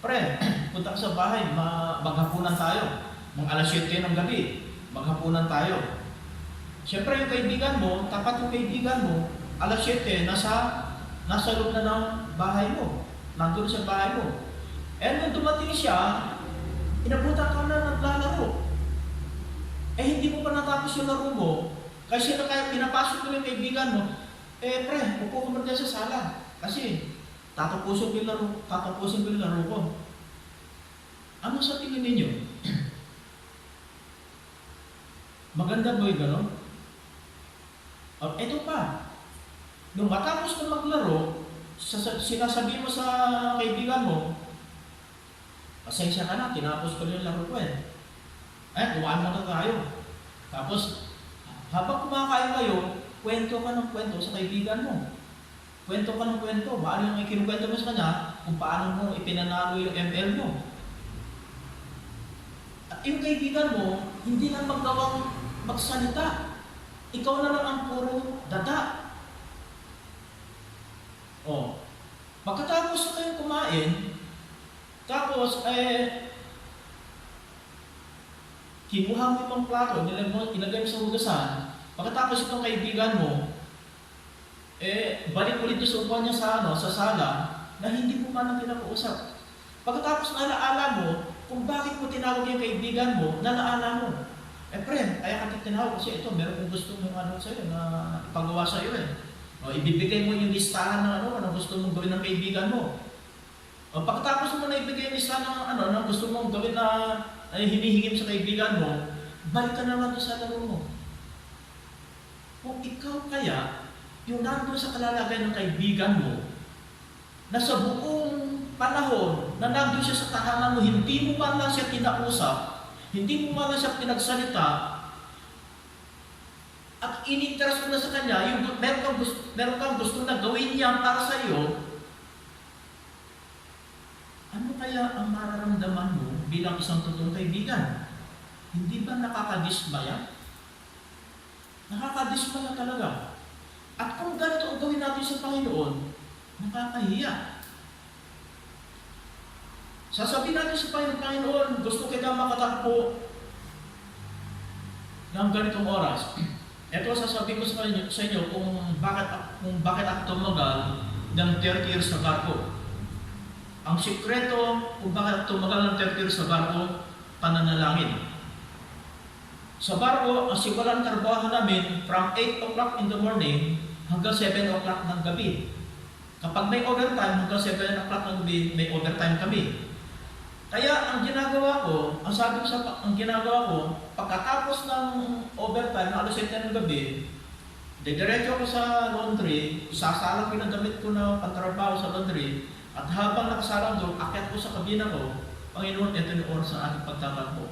"Pre, punta ka sa bahay, maghapunan tayo. Mga alas 7 ng gabi, maghapunan tayo." Siyempre yung kaibigan mo, tapat yung kaibigan mo, alas 7, nasa loob na ng bahay mo. Nandun sa bahay mo. And nung dumating siya, inabutan ka na naglalaro. Hindi mo pa natapos yung laro mo. Kasi pinapasok mo yung kaibigan mo, pre, upo ka muna sa sala. Kasi tatapusin ko yung laro ko. Ano sa tingin ninyo? Maganda ba yung gano'n? Ito pa. Nung matapos ka maglaro, sinasabi mo sa kaibigan mo, "Pasensya ka na, tinapos ko yung laro ko kuhaan mo na tayo." Tapos, habang kumakain kayo, kwento ka ng kwento sa kaibigan mo. Kwento ka ng kwento. Baka yung ikinukwento mo sa kanya kung paano mo ipinanalo yung ML mo. At yung kaibigan mo, hindi na magawang magsalita. Ikaw na lang ang puro dada. Pagkatapos na kayong kumain, tapos kinuha mo itong plato, ilagay mo sa hugasan. Pagkatapos itong kaibigan mo, balik ulit sa upuan niya sa sala, na hindi mo man pinag-uusap. Pagkatapos nalaala mo, kung bakit mo tinawag yung kaibigan mo, nalaala mo. Pre, kaya ka tinawag kasi ito, meron kong gusto mong sa'yo, na ipagawa sa'yo ibibigay mo yung listahan ng na gusto mong gawin ng kaibigan mo. Pagkatapos mo na ibigay yung listahan ng na gusto mong gawin na hinihingim sa kaibigan mo, balik ka naman doon sa laro mo. Kung ikaw kaya, yung nandun sa kalalagay ng kaibigan mo, na sa buong panahon na nandun siya sa tahanan mo, hindi mo man lang siya kinausap, hindi mo man lang siya pinagsalita, at in-interest mo na sa kanya, yung meron kang gusto na gawin niya para sa iyo, ano kaya ang mararamdaman mo bilang isang totoong kaibigan? Hindi ba nakakadismaya? Nakakadismaya talaga. At kung ganito ang gawin natin sa Panginoon, nakakahiya. Sasabihin natin sa Panginoon, gusto kita makatakbo ng ganitong oras. Ito sasabihin ko sa inyo kung bakit ako tumagal ng 30 years sa barko. Ang sikreto kung bakit ako tumagal ng 30 years sa barko, pananalangin. Sa barko, ang simulan trabaho namin from 8 o'clock in the morning hanggang 7 o'clock ng gabi. Kapag may overtime, hanggang 7 o'clock ng gabi, may overtime kami. Kaya ang ginagawa ko, pagkatapos ng overtime, na alas 7 ng gabi, didiretso ko sa laundry, isasalang ko yung damit ko na pagtrabaho sa laundry, at habang nakasalang doon, akyat ko sa kabina ko, Panginoon, ito yung oras sa aking pagtatakbo.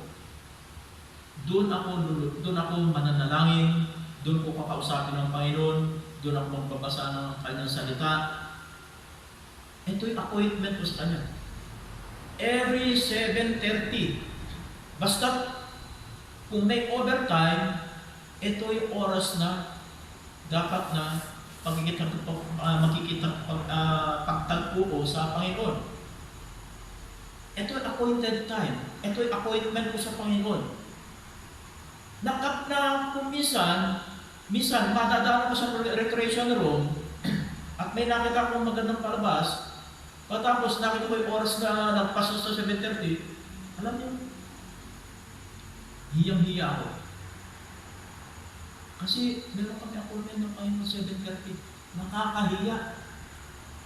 Doon ako mananalangin, doon ko kakausapin ng Panginoon, doon ako magbabasa ng kanyang salita. Ito yung appointment ko sa kanya. Every 7:30. Basta kung may overtime, ito yung oras na dapat na pagtagpo ko sa Panginoon. Ito yung appointed time. Ito yung appointment ko sa Panginoon. Kung minsan madadaan ko sa recreation room at may nakita akong magandang palabas, tapos nakita ko yung oras na nagpasok sa 7:30, alam niyo, hiyang-hiya ako. Kasi meron kami appointment ng Panginoon 7:30. Nakakahiya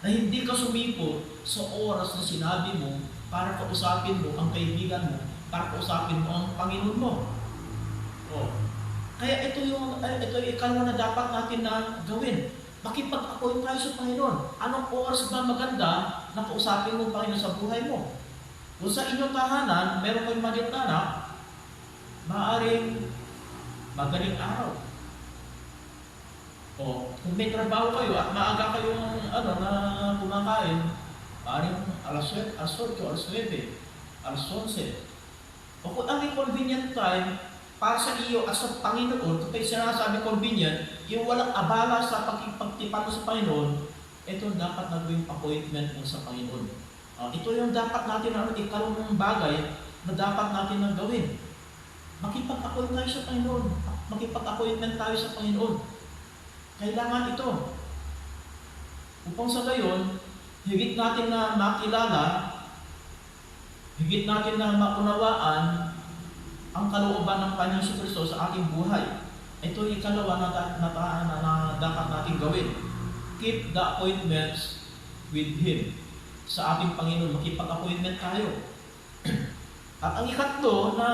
na hindi ka sumipo sa oras na sinabi mo para kausapin mo ang kaibigan mo, para kausapin mo ang Panginoon mo. Kaya ito yung ikalawa na dapat natin na gawin. Makipag-appoint tayo sa Panginoon. Anong oras ba maganda na kausapin mo ang Panginoon sa buhay mo? Kung sa inyong tahanan, meron kayong maliit na anak, maaaring madaling araw. O kung may trabaho kayo at maaga kayong na kumakain, maaaring alas 8, alas 8, alas 9, alas 11. O kung ang convenient time para sa iyo as sa Panginoon, kapag sinasabi convenient, yung walang abala sa pagtipan mo sa Panginoon, ito dapat na gawing appointment mo sa Panginoon. Ito yung dapat natin ikaroon ng bagay na dapat natin na gawin. Makipag-appoint tayo sa Panginoon. Makipag-appointment tayo sa Panginoon. Kailangan ito. Upang sa gayon, higit natin na makilala, higit natin na maunawaan ang kalooban ng Panginoon Kristo sa ating buhay. Ito yung ikalawa na dapat natin gawin. Keep the appointments with Him. Sa ating Panginoon, makipag-appointment tayo. At ang ikatlo na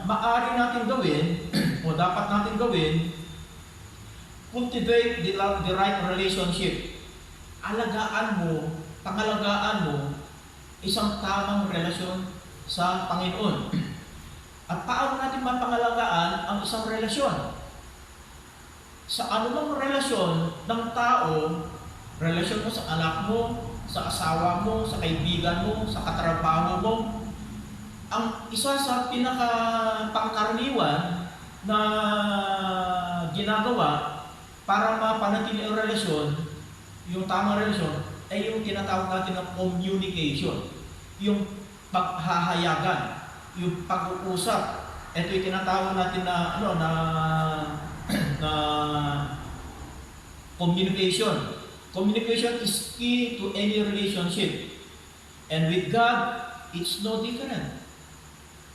maaari natin gawin, o dapat natin gawin, cultivate the right relationship. Alagaan mo, pangalagaan mo, isang tamang relasyon sa Panginoon. At paano natin mapangalagaan ang isang relasyon? Sa anumang relasyon ng tao, relasyon mo sa anak mo, sa asawa mo, sa kaibigan mo, sa katrabaho mo, ang isa sa pinaka-pangkaraniwan na ginagawa para mapanatili ang relasyon, yung tamang relasyon, ay yung tinatawag natin na communication. Yung paghahayagan, yung pag-uusap. Ito yung tinatawag natin na na communication. Communication is key to any relationship. And with God, it's no different.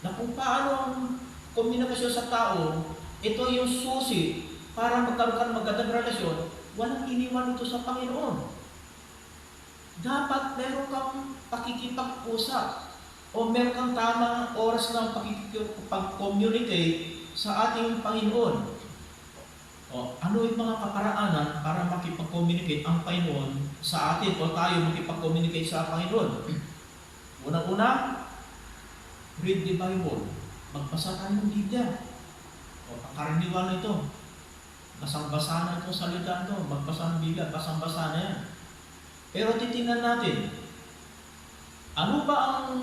Na kung paano ang komunikasyon sa tao, ito yung susi para magkaroon ka ng magandang relasyon, walang iniwan ito sa Panginoon. Dapat meron kang pakikipag-usap o meron kang tamang oras ng pakikipag-communicate sa ating Panginoon. O, ano yung mga kaparaanan para makipag-communicate ang Panginoon sa atin o tayo makipag-communicate sa Panginoon? Unang-una, read the Bible. Magbasa tayo ng Biblia. O, pangkaraniwan ito. Basang-basa na itong salita ito. Magbasa ng Biblia, basang-basa na yan. Pero titingnan natin, ano ba ang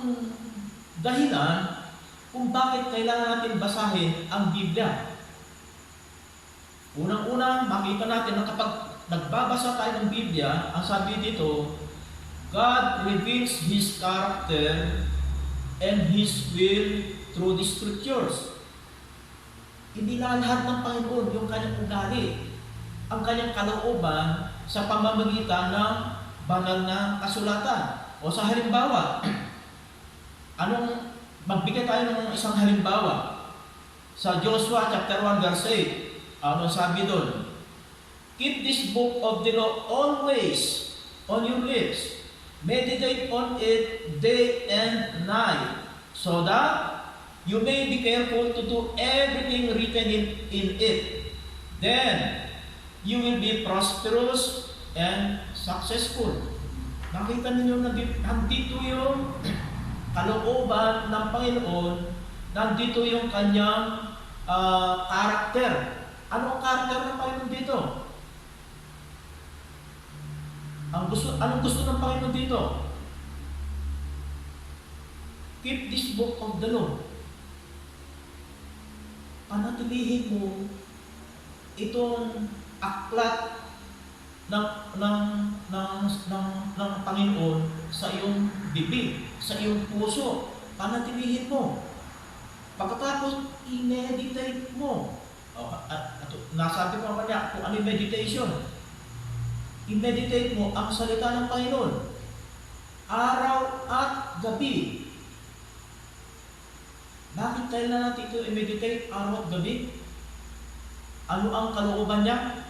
dahilan kung bakit kailangan natin basahin ang Biblia? Unang-una, makita natin na kapag nagbabasa tayo ng Biblia, ang sabi dito, God reveals His character and His will through the Scriptures. Hindi lahat ng Panginoon yung kanyang ugali, ang kanyang kalooban sa pamamagitan ng banal na kasulatan. O sa halimbawa, magbigay tayo ng isang halimbawa. Sa Joshua chapter 1 verse 8, ano sabi doon? Keep this book of the law always on your lips. Meditate on it day and night, so that you may be careful to do everything written in it. Then you will be prosperous and successful. Nakita ninyo na nandito yung kalooban ng Panginoon, nandito yung kanyang karakter. Ano ang karakter ng Panginoon dito? Anong gusto ng Panginoon dito? Keep this book of the law. Panatilihin mo itong aklat ng Panginoon sa iyong bibig, sa iyong puso. Panatilihin mo. Pagkatapos, i-meditate mo. Nasabi ko kanya kung ano yung meditation. I-meditate mo ang salita ng Panginoon. Araw at gabi. Bakit kailan natin ito i-meditate araw at gabi? Ano ang kalooban niya?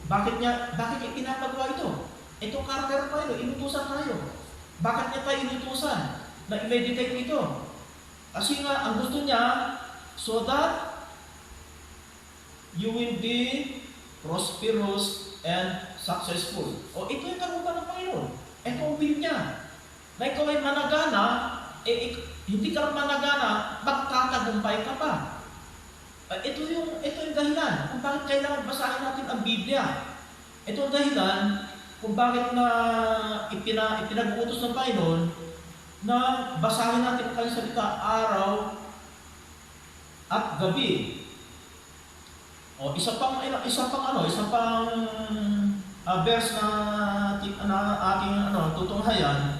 Bakit niya pinapagawa ito? Itong karakter pa ito, inutusan tayo. Bakit niya tayo inutusan na i-meditate ito? Kasi nga, ang gusto niya, so that you will be prosperous and successful. O ito yung kalooban ng Panginoon. Ito ang will niya. Na ikaw ay managana hindi ka managana, magtatagumpay ka pa. Ito yung dahilan kung bakit kailangan basahin natin ang Biblia. Ito ang dahilan kung bakit na ipinag-uutos ng Panginoon na basahin natin ang kanyang salita araw at gabi. Isa pang verse na ating tutunghayan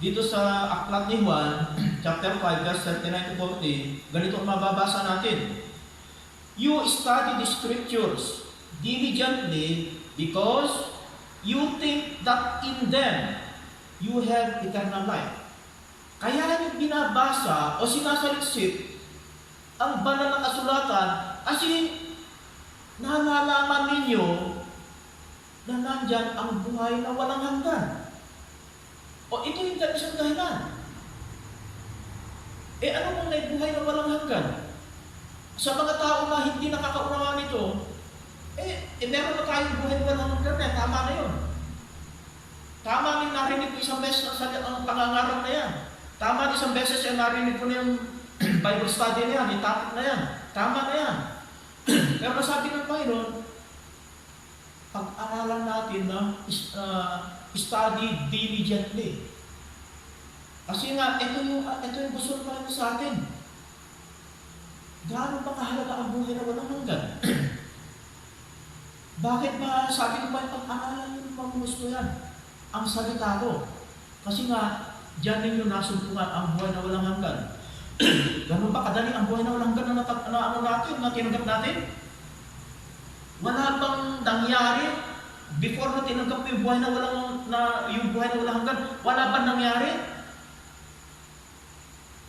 dito sa aklat ni Juan, chapter 5, verse 39 to 40. Ganito ang mababasa natin. You study the scriptures diligently because you think that in them you have eternal life. Kaya yung binabasa o sinasaliksik ang banal na kasulatan kasi nalalaman ninyo na nandyan ang buhay na walang hanggan. O ito yung isang dahilan. Ano kung may buhay na walang hanggan? Sa mga tao na hindi nakakaunawa nito, meron na tayong buhay na walang hanggan na, tama na yun. Tama rin narinig ko isang beses ang pangangarap na yan. Tama rin isang beses yung narinig ko na yung Bible study na yan, yung topic na yan. Tama na yan. Pero nasabi ng Panginoon, pag-aralan natin na study diligently. Kasi nga, ito yung gusto ng Panginoon sa atin. Gaano ba kahalaga ang buhay na walang hanggan? Bakit ba sabi ko ba pag-aralan nyo mga gusto yan? Ang salita ko. Kasi nga, diyan ninyo nasumpungan ang buhay na walang hanggan. Ganun ba kadali ang buhay na walang hanggan na tinanggap natin? Wala bang nangyari before na tinanggap yung buhay na walang hanggan? Wala bang nangyari?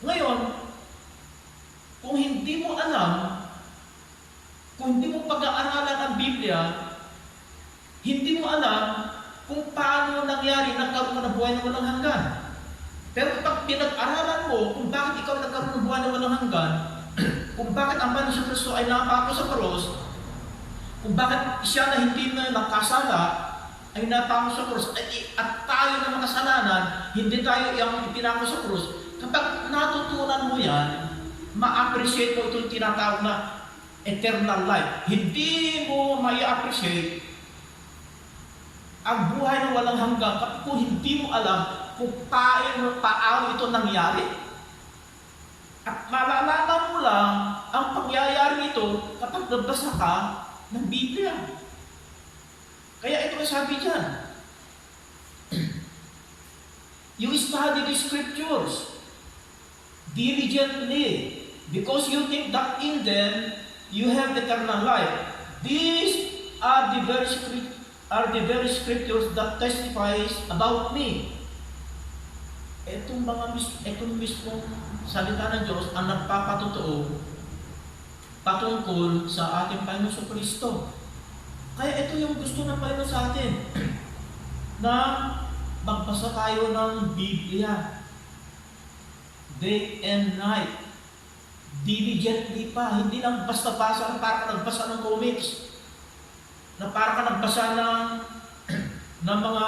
Ngayon, kung hindi mo alam, kung hindi mo pag-aaralan ang Biblia, hindi mo alam kung paano nangyari nagkaroon ka ng buhay na walang hanggan. Pero pag pinag-aralan mo kung bakit ikaw nagkaroon ng buhay na walang hanggan, kung bakit ang Panginoon Kristo ay napako sa krus, kung bakit siya na hindi na nakasala ay napako sa krus, at tayo na makasalanan, hindi tayo yung ipinako sa krus, kapag natutunan mo yan, ma-appreciate mo itong tinatawag na eternal life. Hindi mo mai-appreciate ang buhay na walang hanggan kapag kung hindi mo alam kung paano ito nangyari. At malalaman mo lang ang pangyayari ito kapag nagbasa ka ng Biblia. Kaya ito ang sabi dyan. You study the scriptures diligently because you think that in them you have eternal life. These are the very scriptures that testifies about me. Itong mismong salita ng Diyos ang nagpapatotoo patungkol sa ating Panginoon sa Kristo. Kaya ito yung gusto ng Panginoon sa atin na magbasa tayo ng Biblia day and night. Diligently pa, hindi lang basta-basa na para ka nagbasa ng comics, na para ka nagbasa ng mga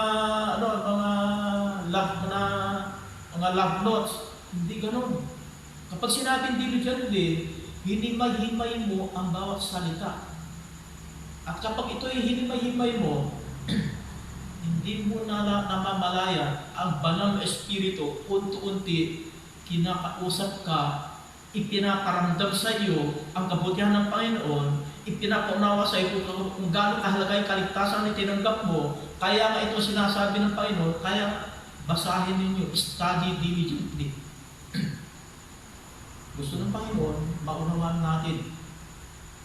love notes. Hindi ganun. Kapag sinabing diligently, hinimay-himay mo ang bawat salita. At kapag ito'y hinimay-himay mo, hindi mo namamalaya ang banal na espiritu, unti-unti kinakausap ka, ipinaparamdam sa iyo ang kabutihan ng Panginoon, ipinapaunawa sa iyo kung gaano kahalaga yung kaligtasan na tinanggap mo. Kaya nga ito sinasabi ng Panginoon, kaya basahin ninyo, study diligently. Gusto ng Panginoon, maunawaan natin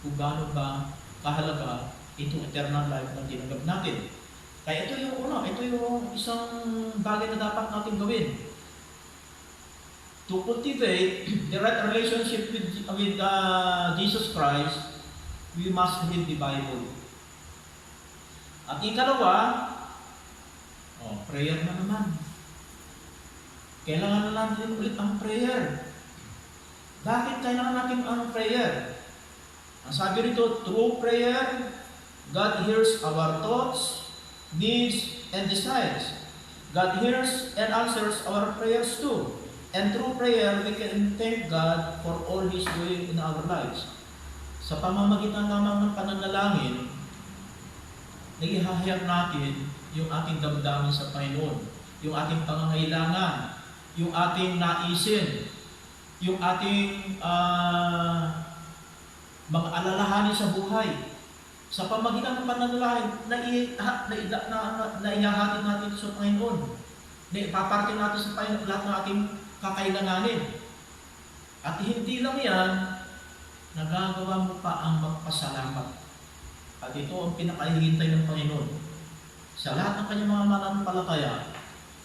kung gaano ba kahalaga itong eternal life na tinanggap natin. Kaya ito yung isang bagay na dapat natin gawin. To cultivate the right relationship with Jesus Christ, we must read the Bible. At ikalawa, prayer na naman. Kailangan na natin ulit ang prayer. Bakit kailangan natin ang prayer? Ang sabi rito, through prayer, God hears our thoughts, needs, and desires. God hears and answers our prayers too. And through prayer, we can thank God for all He's doing in our lives. Sa pamamagitan lamang ng pananalangin, naihahayag natin yung ating damdamin sa Panginoon, yung ating pangangailangan, yung ating naisin, yung ating mga alalahanin sa buhay. Sa pamamagitan ng pananalangin, naihahatid natin sa Panginoon. Ipaparating natin sa Panginoon lahat ng ating kakailanganin. At hindi lang yan, nagagawa mo pa ang magpasalamat. At ito ang pinakahihintay ng Panginoon. Sa lahat ng kanyang mga mananampalataya,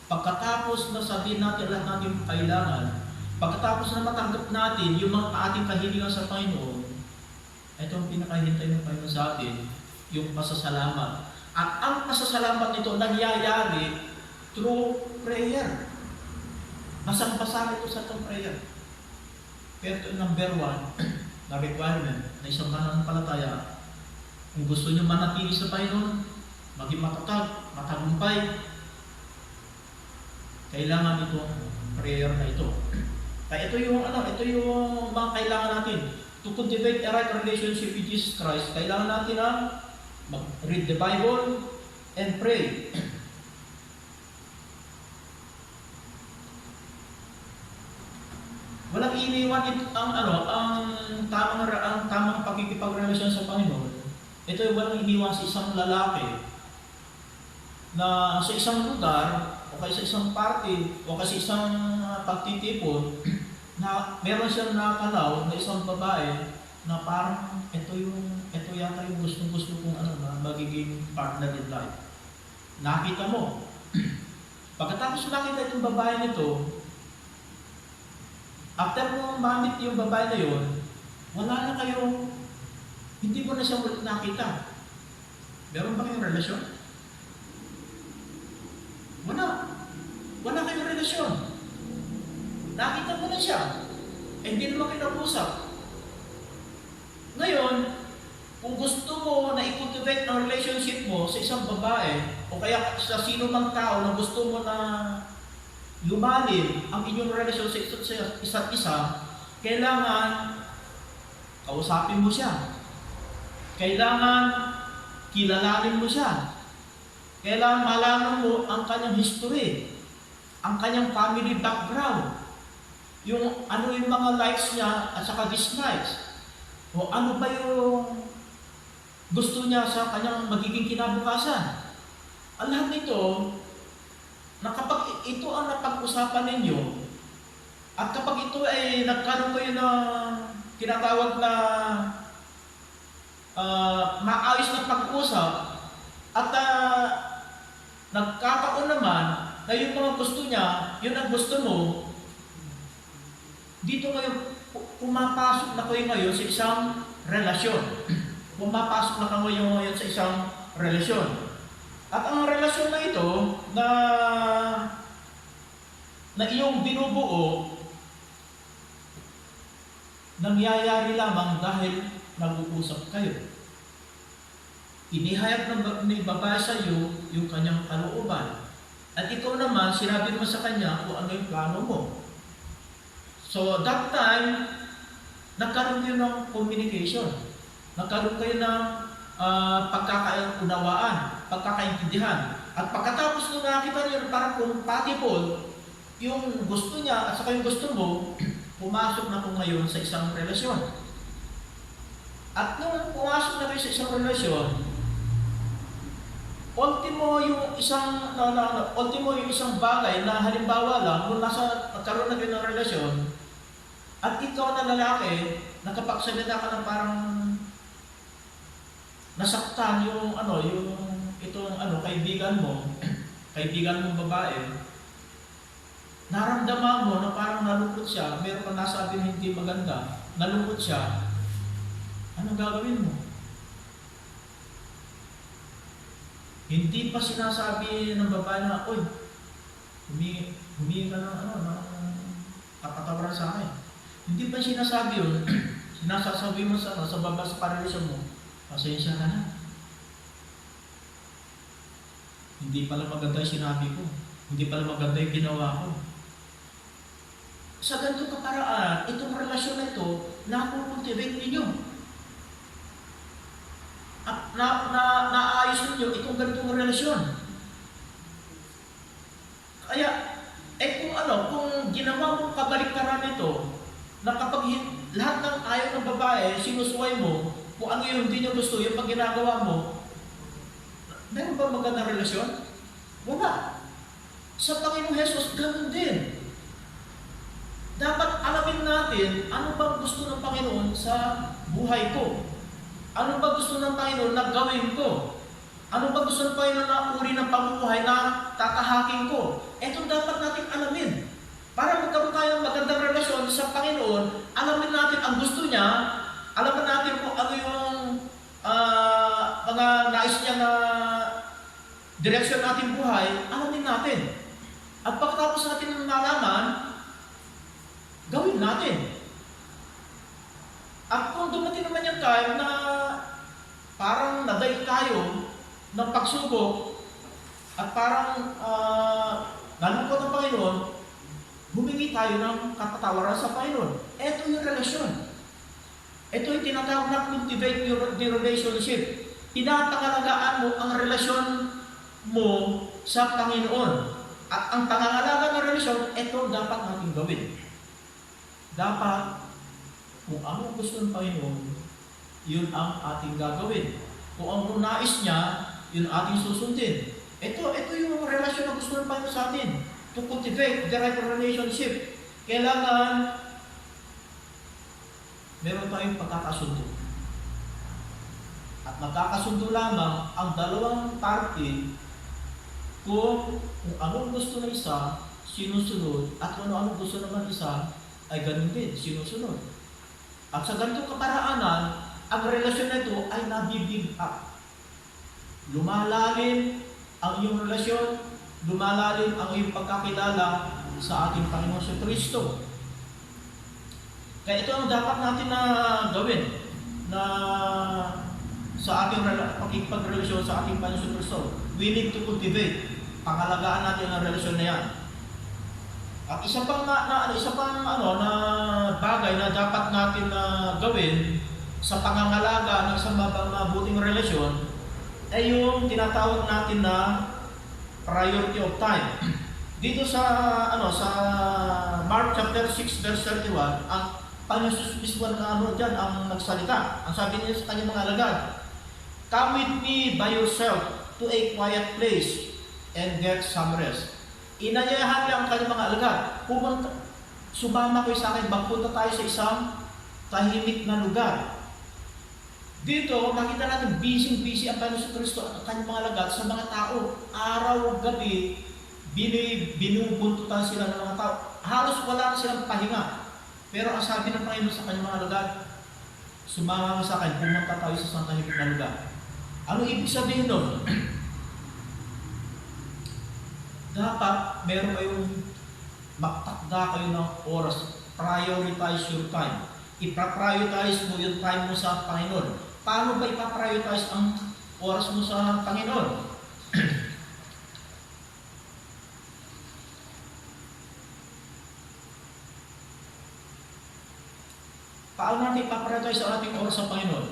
pagkatapos na sabihin natin lahat ng ating kailangan, pagkatapos na matanggap natin yung mga ating kahilingan sa Panginoon, ito ang pinakahihintay ng Panginoon sa atin, yung pasasalamat. At ang pasasalamat nito nangyayari through prayer. Basang-basa ito sa itong prayer. Pero ito number 1 na requirement na isang mananampalataya. Kung gusto nyo manatili sa Panginoon, maging matatag, matagumpay, kailangan itong prayer na ito. Kaya ito yung mga kailangan natin. To cultivate a right relationship with Jesus Christ, kailangan natin na mag-read the Bible and pray. Walang iniwan ang tamang pagkikipagrelasyon sa Panginoon. Ito yung walang iniwan sa isang lalaki na sa isang lugar o kaya sa isang party o kaya sa isang pagtitipon na meron siyang nakakalaw na isang babae na parang ito yata yung gusto kong na magiging partner in life. Nakita mo. Pagkatapos nakita itong babae nito, after mo mamit yung babae na yun, wala na kayong, hindi mo na siya ulit nakita. Meron ba kayong relasyon? Wala. Wala kayong relasyon. Nakita mo na siya. Hindi naman kayo nag-usap. Ngayon, kung gusto mo na i-cultivate ang relationship mo sa isang babae o kaya sa sino mang tao na gusto mo na lumalim ang inyong relasyon sa isa't isa, kailangan kausapin mo siya. Kailangan kilalanin mo siya. Kailangan malaman mo ang kanyang history, ang kanyang family background, yung mga likes niya at saka dislikes, o ano ba yung gusto niya sa kanyang magiging kinabukasan. Ang lahat nito, na kapag ito ang napag-usapan ninyo, at kapag ito ay nagkaroon kayo ng tinatawag na maayos na pag-usap, at nagkataon naman na yung mga gusto niya, yun ang gusto mo, dito ngayon, pumapasok na kayo ngayon sa isang relasyon. Pumapasok na kayo ngayon sa isang relasyon. At ang relasyon na ito na iyong binubuo, nangyayari lamang dahil nag-uusap kayo. Inihayag ng babae sa iyo yung kanyang kalooban. At ikaw naman, sinabi mo sa kanya kung ano yung plano mo. So, that time, nagkaroon kayo ng communication. Nagkaroon kayo ng pagkakaunawaan, pagkakaintindihan. At pagkatapos nung nakita niyo parang compatible, yung gusto niya at saka yung gusto mo, pumasok na po ngayon sa isang relasyon. At nung pumasok na kayo sa isang relasyon, ultimo yung isang bagay na halimbawa lang, kung nagkaroon na kayo ng relasyon, at ikaw na lalaki, nakapagsalita ka ng parang nasaktan kaibigan mong babae, naramdaman mo na parang nalungkot siya, meron kang nasabi na hindi maganda, nalungkot siya, anong gagawin mo? Hindi pa sinasabi ng babae na, oy, humingi ka ng kapatawaran sa akin. Hindi pa sinasabi yun. Sinasasabi mo sa baba sa parelasyon mo, pasensya ka na. Hindi pala maganda yung sinabi ko. Hindi pala maganda yung ginawa ko. sa ganito kaparaan, itong relasyon na ito, nakukultivate ninyo. At naayos ninyo itong ganitong relasyon. Kaya, kung ginawa mong kabaliktaran nito, na kapag lahat ng ayaw ng babae, sinusuway mo, kung ano yung hindi niya gusto, yung pag ginagawa mo, meron ba magandang relasyon? Wala. Sa Panginoong Hesus, ganun din. Dapat alamin natin ano bang gusto ng Panginoon sa buhay ko. Ano ba gusto ng Panginoon na gawin ko? Ano ba gusto ng Panginoon na uri ng pamumuhay na tatahakin ko? Ito dapat natin alamin. Para magkaroon tayo ng magandang relasyon sa Panginoon, alamin natin ang gusto niya, alamin natin kung ano yung mga nais niya na direksyon natin buhay, alamin natin. At pagkatapos natin nalaman, gawin natin. At kung dumating naman yung time na parang nadaig tayo ng pagsubok at parang nalungkot ng Panginoon, humingi tayo ng kapatawaran sa Panginoon. Ito yung relasyon. Ito yung tinatawag na cultivate the relationship. Pinapangalagaan mo ang relasyon mo sa Panginoon. At ang pangangalaga ng relasyon, ito dapat natin gawin. Dapat, kung ano gusto ng Panginoon, yun ang ating gagawin. Kung ang nais niya, yun ating susundin. Ito yung relasyon na gusto ng Panginoon sa atin. To cultivate the right relationship. Kailangan meron tayong pagkakasundo. At magkakasundo lamang ang dalawang party kung anong gusto ng isa, sinusunod, at kung anong gusto naman isa, ay ganun din, sinusunod. At sa ganitong kaparaanan, ang relasyon na ito ay nabibig up. Lumalalim ang iyong relasyon, lumalalim ang iyong pagkakilala sa ating Panginoon sa Kristo. Kaya ito ang dapat natin na gawin na sa ating pakikipagrelasyon sa ating Panginoon sa Kristo. We need to cultivate. Pangalagaan natin ang relasyon na yan. At isa pang bagay na dapat natin na gawin sa pangangalaga ng isang mabuting relasyon ay yung tinatawag natin na priority of time. Dito sa Mark chapter 6 verse 31, ang Panginoon mismo diyan ang nagsalita. Ang sabi niya sa kanyang mga alagad, "Come with me by yourself to a quiet place and get some rest." Inayahan niya ang kanyang mga alagad, sumama kayo sa akin, magpunta tayo sa isang tahimik na lugar. Dito, nakita natin busy ang Panginoon sa Kristo at ang kanyang mga alagad sa mga tao. Araw, gabi, binubuntutan sila ng mga tao. Halos wala na silang pahinga. Pero ang sabi ng Panginoon sa kanyang mga alagad, sumama mo sa akin, pumunta tayo sa isang tahimik na lugar. Ano ibig sabihin doon? Dapat meron kayong magtakda kayo ng oras. Prioritize your time. Ipa-prioritize mo yung time mo sa Panginoon. Paano ba ipa-prioritize ang oras mo sa Panginoon? Paano natin ipa-prioritize ang ating oras sa Panginoon?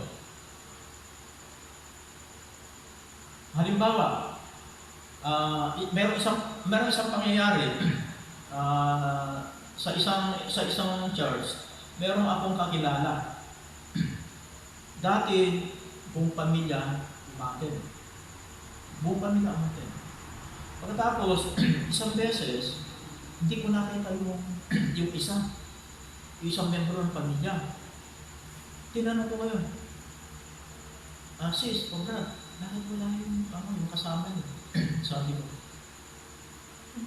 Halimbawa, meron isang pangyayari sa isang church. Meron akong kakilala. Dati, buong pamilya umaten. Buong pamilya umaten. Pagkatapos, isang beses, hindi ko nakita yung isang membro ng pamilya. Tinanong ko ngayon, "Sis, Brad, bakit wala yung kasama niyo?" Sabi ko,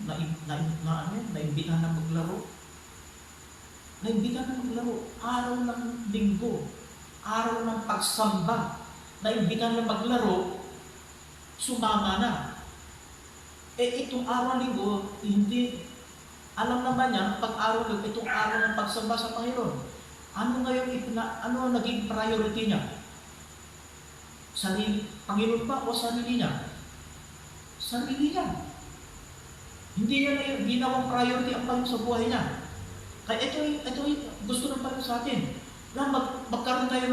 naimbitahan na maglaro. Naimbitahan na maglaro. Araw ng linggo. Araw ng pagsamba. Naimbitahan na maglaro. Sumama na. Itong araw ng linggo, hindi. Alam naman niya, pag araw ng itong araw ng pagsamba sa Panginoon. Ano ang naging priority niya? Panginoon ba o sarili niya? Sarili niya. Hindi niya ginawang priority ang Panginoon sa buhay niya. Kaya ito yung gusto ng Panginoon sa atin. Na magkaroon tayo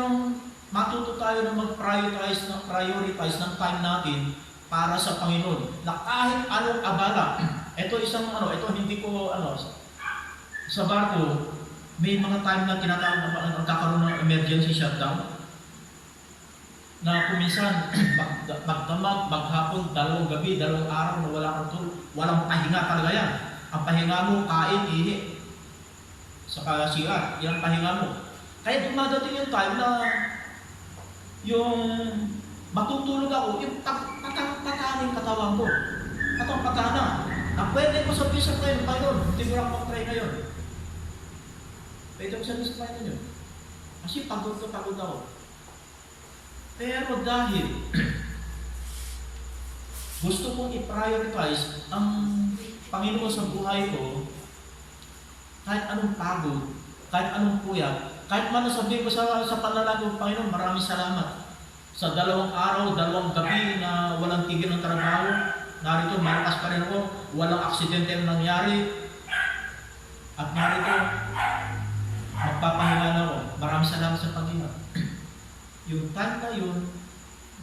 matuto tayo na prioritize ng time natin para sa Panginoon. Na kahit anong abala, ito hindi ko, sa barko, may mga time na tinatawag na nagkakaroon ng emergency shutdown. Na kuminsan, magdamag, maghapon, 2 gabi, 2 araw na wala kang tulog. Walang pahinga talaga yan. Ang pahinga mo, kain, ihi. Sa CR, yan ang pahinga mo. Kaya dumadating yung time na yung matutulog ako, yung pataning katawan ko. Katong patana. Na pwede ko sabihin sa Panginoon, hindi mo lang mag-try ngayon. Pwede ko sabihin sa Panginoon yun. Kasi pagod ako. Pero dahil gusto kong i-prioritize ang Panginoon sa buhay ko, kahit anong pagod, kahit anong puyat, kahit man sabihin ko sa panalangin ko, Panginoon, maraming salamat. Sa 2 araw, 2 gabi na walang tigil ng trabaho, narito, malakas pa rin ako, walang aksidente na nangyari, at narito, magpapahinga na ako. Maraming salamat sa Panginoon. Yung time na yun,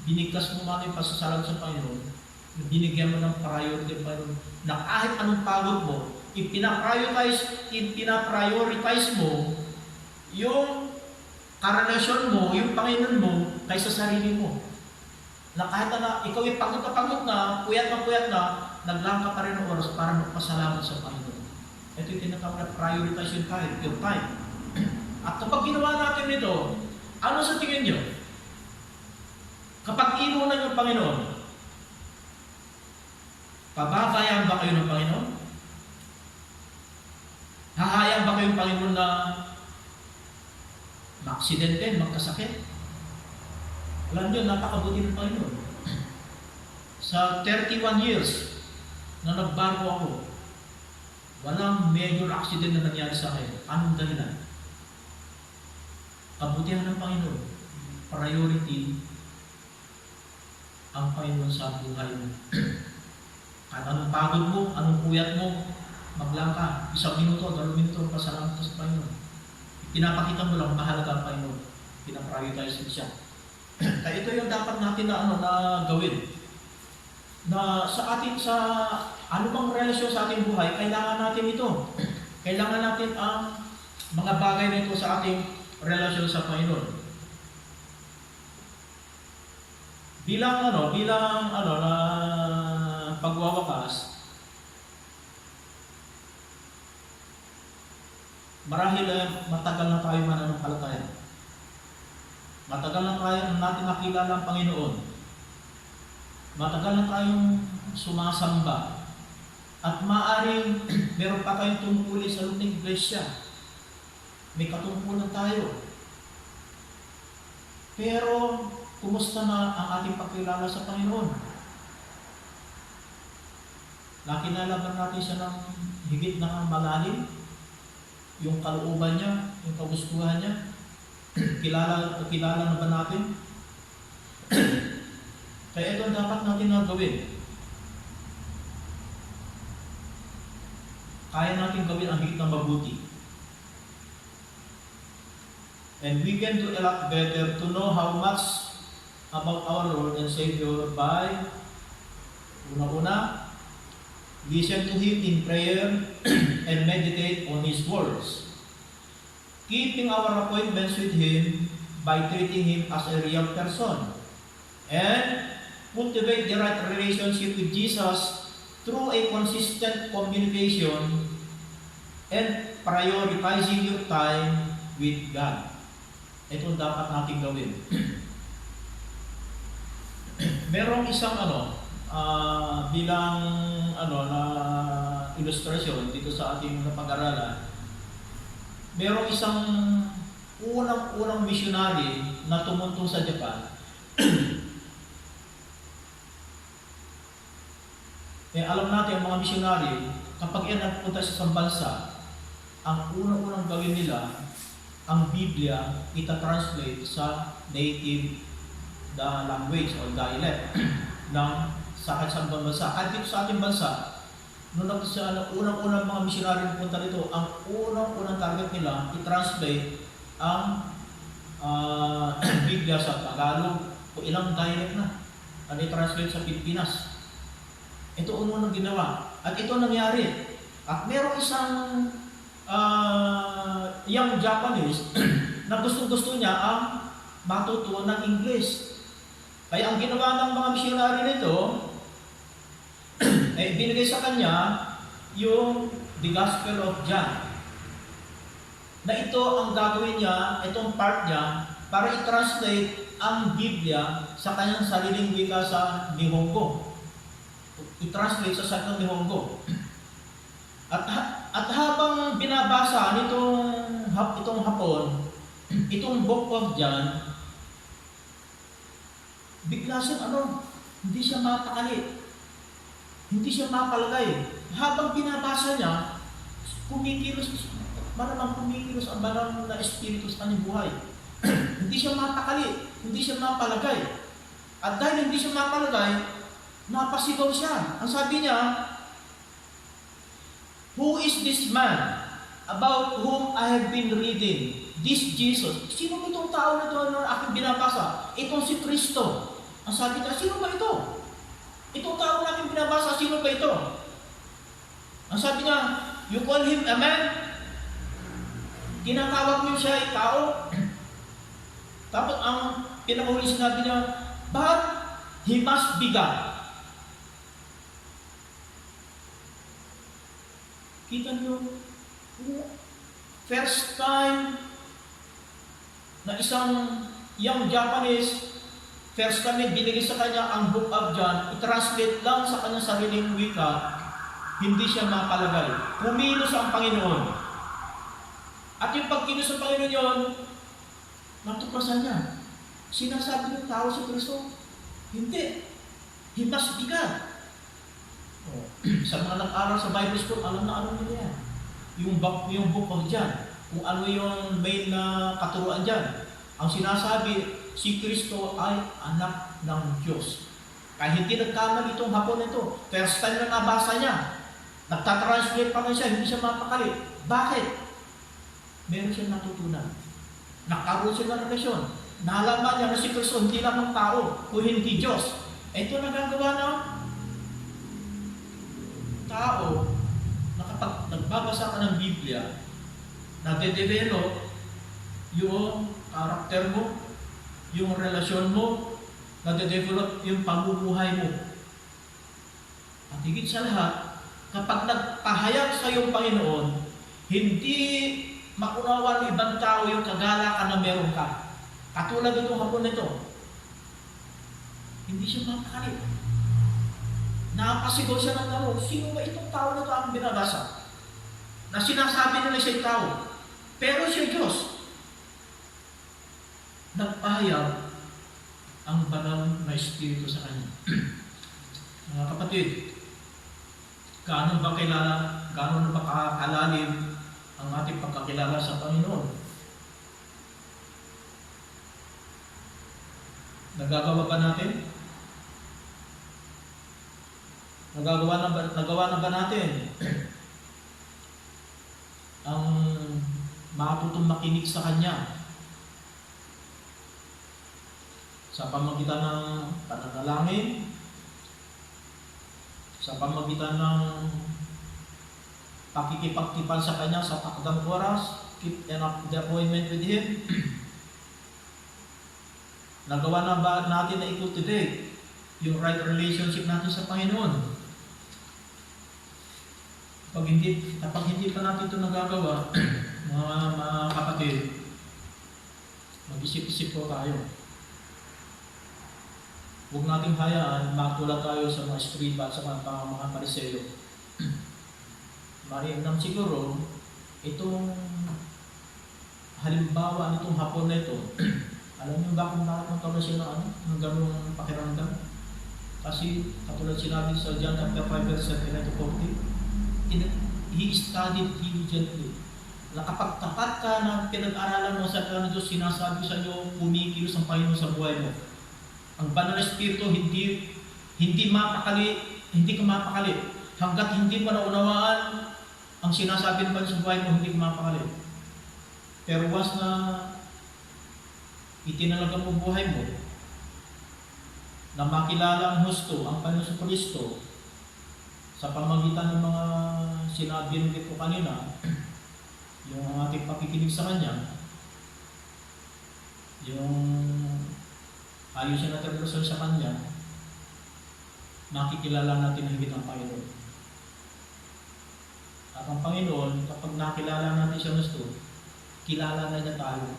binigkas mo natin pasasalamat sa Panginoon, binigyan mo ng priority ng Panginoon, na kahit anong pagod mo, ipina-prioritize mo yung karelasyon mo, yung Panginoon mo, kaysa sarili mo. Na kahit na ikaw ay pagod na, puyat na, naglaan ka pa rin ng oras para magpasalamat sa Panginoon. Ito yung tinatawag na prioritize your time. At kapag ginawa natin ito, ano sa tingin nyo? Kapag inuunan yung Panginoon, pababayaan ba kayo ng Panginoon? Hahayaan ba kayo ng Panginoon na maaksidente, magkasakit? Alam nyo, napakabuti ng Panginoon. Sa 31 years na nagbarko ako, walang major accident na nangyari sa akin. Anong dahilan? Kabutihan ng Panginoon. Priority ang Panginoon sa buhay mo. Kahit anong pagod mo, anong puyat mo, maglang ka, 1 minuto, 2 minuto, pasalamat ka sa Panginoon. Pinapakita mo lang, mahalaga ang Panginoon. Pinaprioritize mo siya. Kaya ito yung dapat natin na gawin. Na sa anumang relasyon sa ating buhay, kailangan natin ito. Kailangan natin ang mga bagay na ito sa ating relasyon sa Panginoon. Bilang na pagwawakas, marahil matagal na tayo mananampalataya. Matagal na tayo natin nakilala ang Panginoon. Matagal na tayong sumasamba. At maaaring meron pa tayong tungkulin sa loob ng iglesia. May katungkulan tayo. Pero, kumusta na ang ating pagkilala sa Panginoon? Nakilala ba natin siya ng higit na malalim? Yung kalooban niya, yung kagustuhan niya? Kilala na ba natin? Kaya ito dapat natin na gawin. Kaya natin gawin ang higit na mabuti. And we can do a lot better to know how much about our Lord and Savior by una-una, listen to Him in prayer and meditate on His words. Keeping our appointments with Him by treating Him as a real person. And cultivate the right relationship with Jesus through a consistent communication and prioritizing your time with God. Ito dapat natin gawin. Merong isang bilang na illustration dito sa ating pag-aralan. Merong isang unang missionary na tumuntong sa Japan. Alam natin ang mga missionary, kapag yan nagpunta sa isang bansa, ang unang gawin nila, ang Biblia, ita-translate sa native language or dialect ng sa isang bansa. At dito sa ating bansa, Noong unang-unang mga missionary na punta dito, ang unang-unang target nila, i-translate ang Biblia sa Tagalog o ilang dialect na. Ang i-translate sa Pilipinas. Ito unang ginawa. At ito nangyari. At merong isang young Japanese na gustong-gusto niya ang matutunan ng English. Kaya ang ginawa ng mga missionary nito, ay binigay sa kanya yung The Gospel of John. Na ito ang gagawin niya, itong part niya, para i-translate ang Biblia sa kanyang sariling wika sa Nihongo. I-translate sa salitang Nihongo. At habang binabasa itong Hapon, itong Book of John, bigla siyang hindi siya mapakali. Hindi siya mapalagay. Habang binabasa niya, maramang kumikilos ang banal na espiritu sa kanyang buhay. Hindi siya mapakali, hindi siya mapalagay. At dahil hindi siya mapalagay, napasigaw siya. Ang sabi niya, "Who is this man about whom I have been reading? This Jesus." Sino ba itong tao na ito na aking binabasa? Itong si Kristo. Ang sabi niya, sino ba ito? Itong tao na aking binabasa, sino ba ito? Ang sabi niya, "You call him a man?" Tinatawag niyo siya ay tao. Tapos ang pinakahuli sinabi niya, "But he must be God." Kita niyo, first time na isang young Japanese, first time binigay sa kanya ang Book of John, i-translate lang sa kanyang sariling wika, hindi siya mapalagay. Kumilos ang Panginoon. At yung pagkilos ng Panginoon yun, natuklasan niya. Sinasabi ng tao si Kristo, hindi. He must be God. Sa mga nag-aral sa Bible School, alam na alam nila yan. Yung Book of John, kung ano yung main na katuruan dyan. Ang sinasabi, si Kristo ay anak ng Diyos. Kahit hindi nagkamali itong Hapon ito, first time na nabasa niya, nagtatranslate pa rin siya, hindi siya mapakali. Bakit? Meron siyang natutunan. Nakaroon siya ng relasyon. Nalaman niya na si Kristo hindi lamang tao, kung hindi Diyos. Ito nagagawa ng tao na kapag nagbabasa ka ng Biblia, nade-develop yung karakter mo, yung relasyon mo, nade-develop yung pamumuhay mo. At higit sa lahat, kapag nagpahayag sa iyong Panginoon, hindi makunawa ng ibang tao yung kagalakan na meron ka. Katulad itong Hapon nito, hindi siya mapakali. Napasigaw siya ng tao, sino ba itong tao na ito ang binabasa? Na sinasabi nila siya tao, pero siya Diyos. Nagpahayag ang banal na espiritu sa kanya. Mga kapatid, gaano ba kalalim ang ating pagkakilala sa Panginoon? Nagagawa ba natin? Nagawa na ba natin ang matutong makinig sa Kanya sa pamagitan ng pananalangin, sa pamagitan ng pakikipagtipan sa Kanya sa takdang oras, keep an appointment with Him? Nagawa na ba natin na i-cultivate yung right relationship natin sa Panginoon? Kapag hindi pa natin ito nagagawa, mga kapatid, mag-isip-isip po tayo. Huwag nating hayaan magtulad tayo sa mga escriba at sa mga Pariseo. Mainam siguro, itong halimbawa nitong Hapon na ito, alam niyo ba kung bakit magkaroon siya ng ganung pakiramdam? Kasi katulad sinabi sa John chapter 5 verse 7 to 40, he studied diligently. Kapag tapat ka na pinag-aralan mo sa Panginoon Diyos, sinasabi sa iyo, kumikilos ang Panginoon sa buhay mo. Ang banal na espiritu hindi ka mapakali. hanggat hindi mo naunawaan ang sinasabi ng Panginoon sa buhay mo, hindi mapakalit. Pero once na itinalaga mo buhay mo, na makilala ang husto, ang Panginoon Kristo, sa pamagitan ng mga sinabi ko kanina, yung ating pakikinig sa Kanya, yung ayusin natin relasyon sa Kanya, nakikilala natin ang higit ng Panginoon. At ang Panginoon, kapag nakilala natin siya gusto, kilala na niya tayo.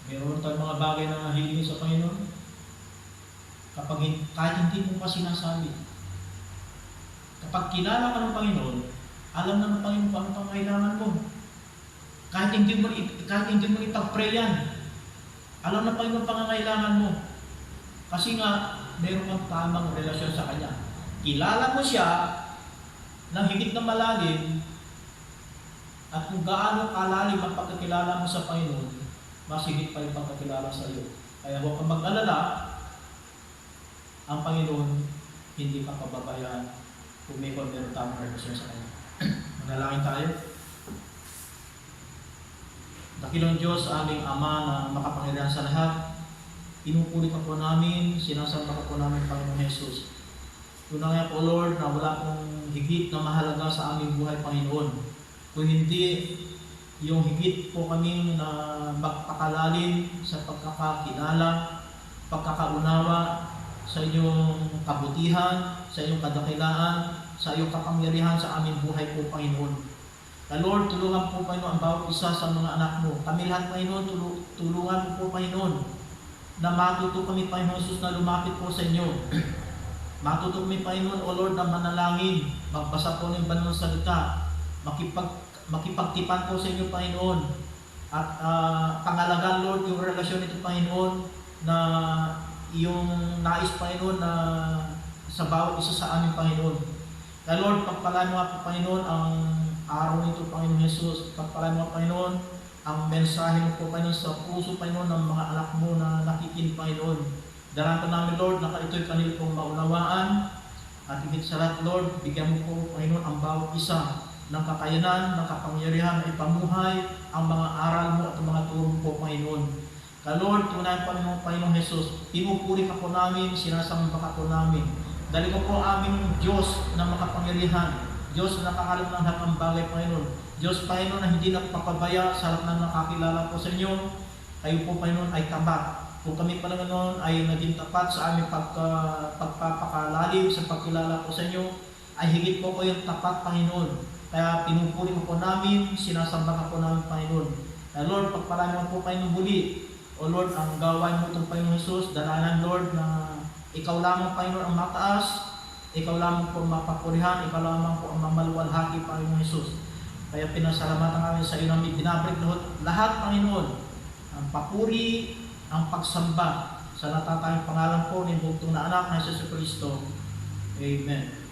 Meron tayong mga bagay na hilingin sa Panginoon, kahit hindi mo pa sinasabi. Kapag kilala ka ng Panginoon, alam na ng Panginoon kung ano pang kailangan mo. Kahit hindi mo ipag-pray yan, alam na Panginoon pangangailangan mo. Kasi nga, meron kang tamang relasyon sa Kanya. Kilala mo siya ng higit na malalim, at kung gaano kalalim ang pagkakilala mo sa Panginoon, mas higit pa yung pagkakilala sa iyo. Kaya huwag kang mag-alala, ang Panginoon hindi ka pababayaan kung meron tamang relasyon sa Kanya. Manalangin tayo. Dakilang Diyos, aming Ama na makapangyarihan sa lahat, pinupuri ka po namin, sinasamba ka po namin, Panginoon Jesus. Tunay po, Lord, na wala pong higit na mahalaga sa aming buhay, Panginoon. Kung hindi yung higit po kami na magpakalalim sa pagkakakilala, pagkakaunawa sa inyong kabutihan, sa inyong kadakilaan, sa iyong kapangyarihan sa aming buhay po, Panginoon. Na Lord, tulungan po, Panginoon, ang bawat isa sa mga anak mo. Kami lahat, Panginoon, tulungan mo po, Panginoon, na matuto kami, Panginoon Jesus, na lumapit po sa inyo. Matuto kami, Panginoon, O Lord, na manalangin, magbasa po ng banal salita, makipagtipan po sa inyo, Panginoon. At pangalagaan, Lord, yung relasyon nito, Panginoon, na yung nais, Panginoon, na sa bawat isa sa aming Panginoon. Kaya Lord, pagpalaan mo nga po, Panginoon, ang araw nito, Panginoon Jesus. Pagpalaan mo, Panginoon, ang mensahe mo po, Panginoon, sa puso, Panginoon, ng mga anak mo na nakikinig, Panginoon. Daranta namin, Lord, na ito'y kanil pong maunawaan. At higit sa lahat, Lord, bigyan mo po, Panginoon, ang bawat isa ng kakayanan, ng kapangyarihan na ipamuhay ang mga aral mo at ang mga turo mo po, Panginoon. Kaya Lord, tunay pa mo, Panginoon Jesus, pinupuri ka po namin, sinasamba ka po namin. Dali ko po aming Diyos na makapangyarihan, Diyos na nakakalam ng lahat ng bagay, Panginoon. Diyos, Panginoon, na hindi nagpapabaya sa lahat ng nakakilala po sa inyo. Kayo po, Panginoon, ay tapat. Kung kami, Panginoon, ay naging tapat sa aming pagpapakalalim sa pagkilala po sa inyo, ay higit po yung tapat, Panginoon. Kaya pinupuri ko po namin, sinasamba ka po namin, Panginoon. Kaya Lord, pagpalain mo po, Panginoon, muli. O Lord, ang gawain mo itong Panginoon Jesus, dalanan, Lord, na ikaw lamang, Panginoon, ang mataas, ikaw lamang po ang mapapurihan, ikaw lamang po ang mamaluwalhati, Panginoon Jesus. Kaya pinasalamatan namin sa iyo namin, binabalik lahat, Panginoon, ang papuri, ang pagsamba sa natatanging pangalan po ni Bugtong na Anak na Jesus Kristo. Amen.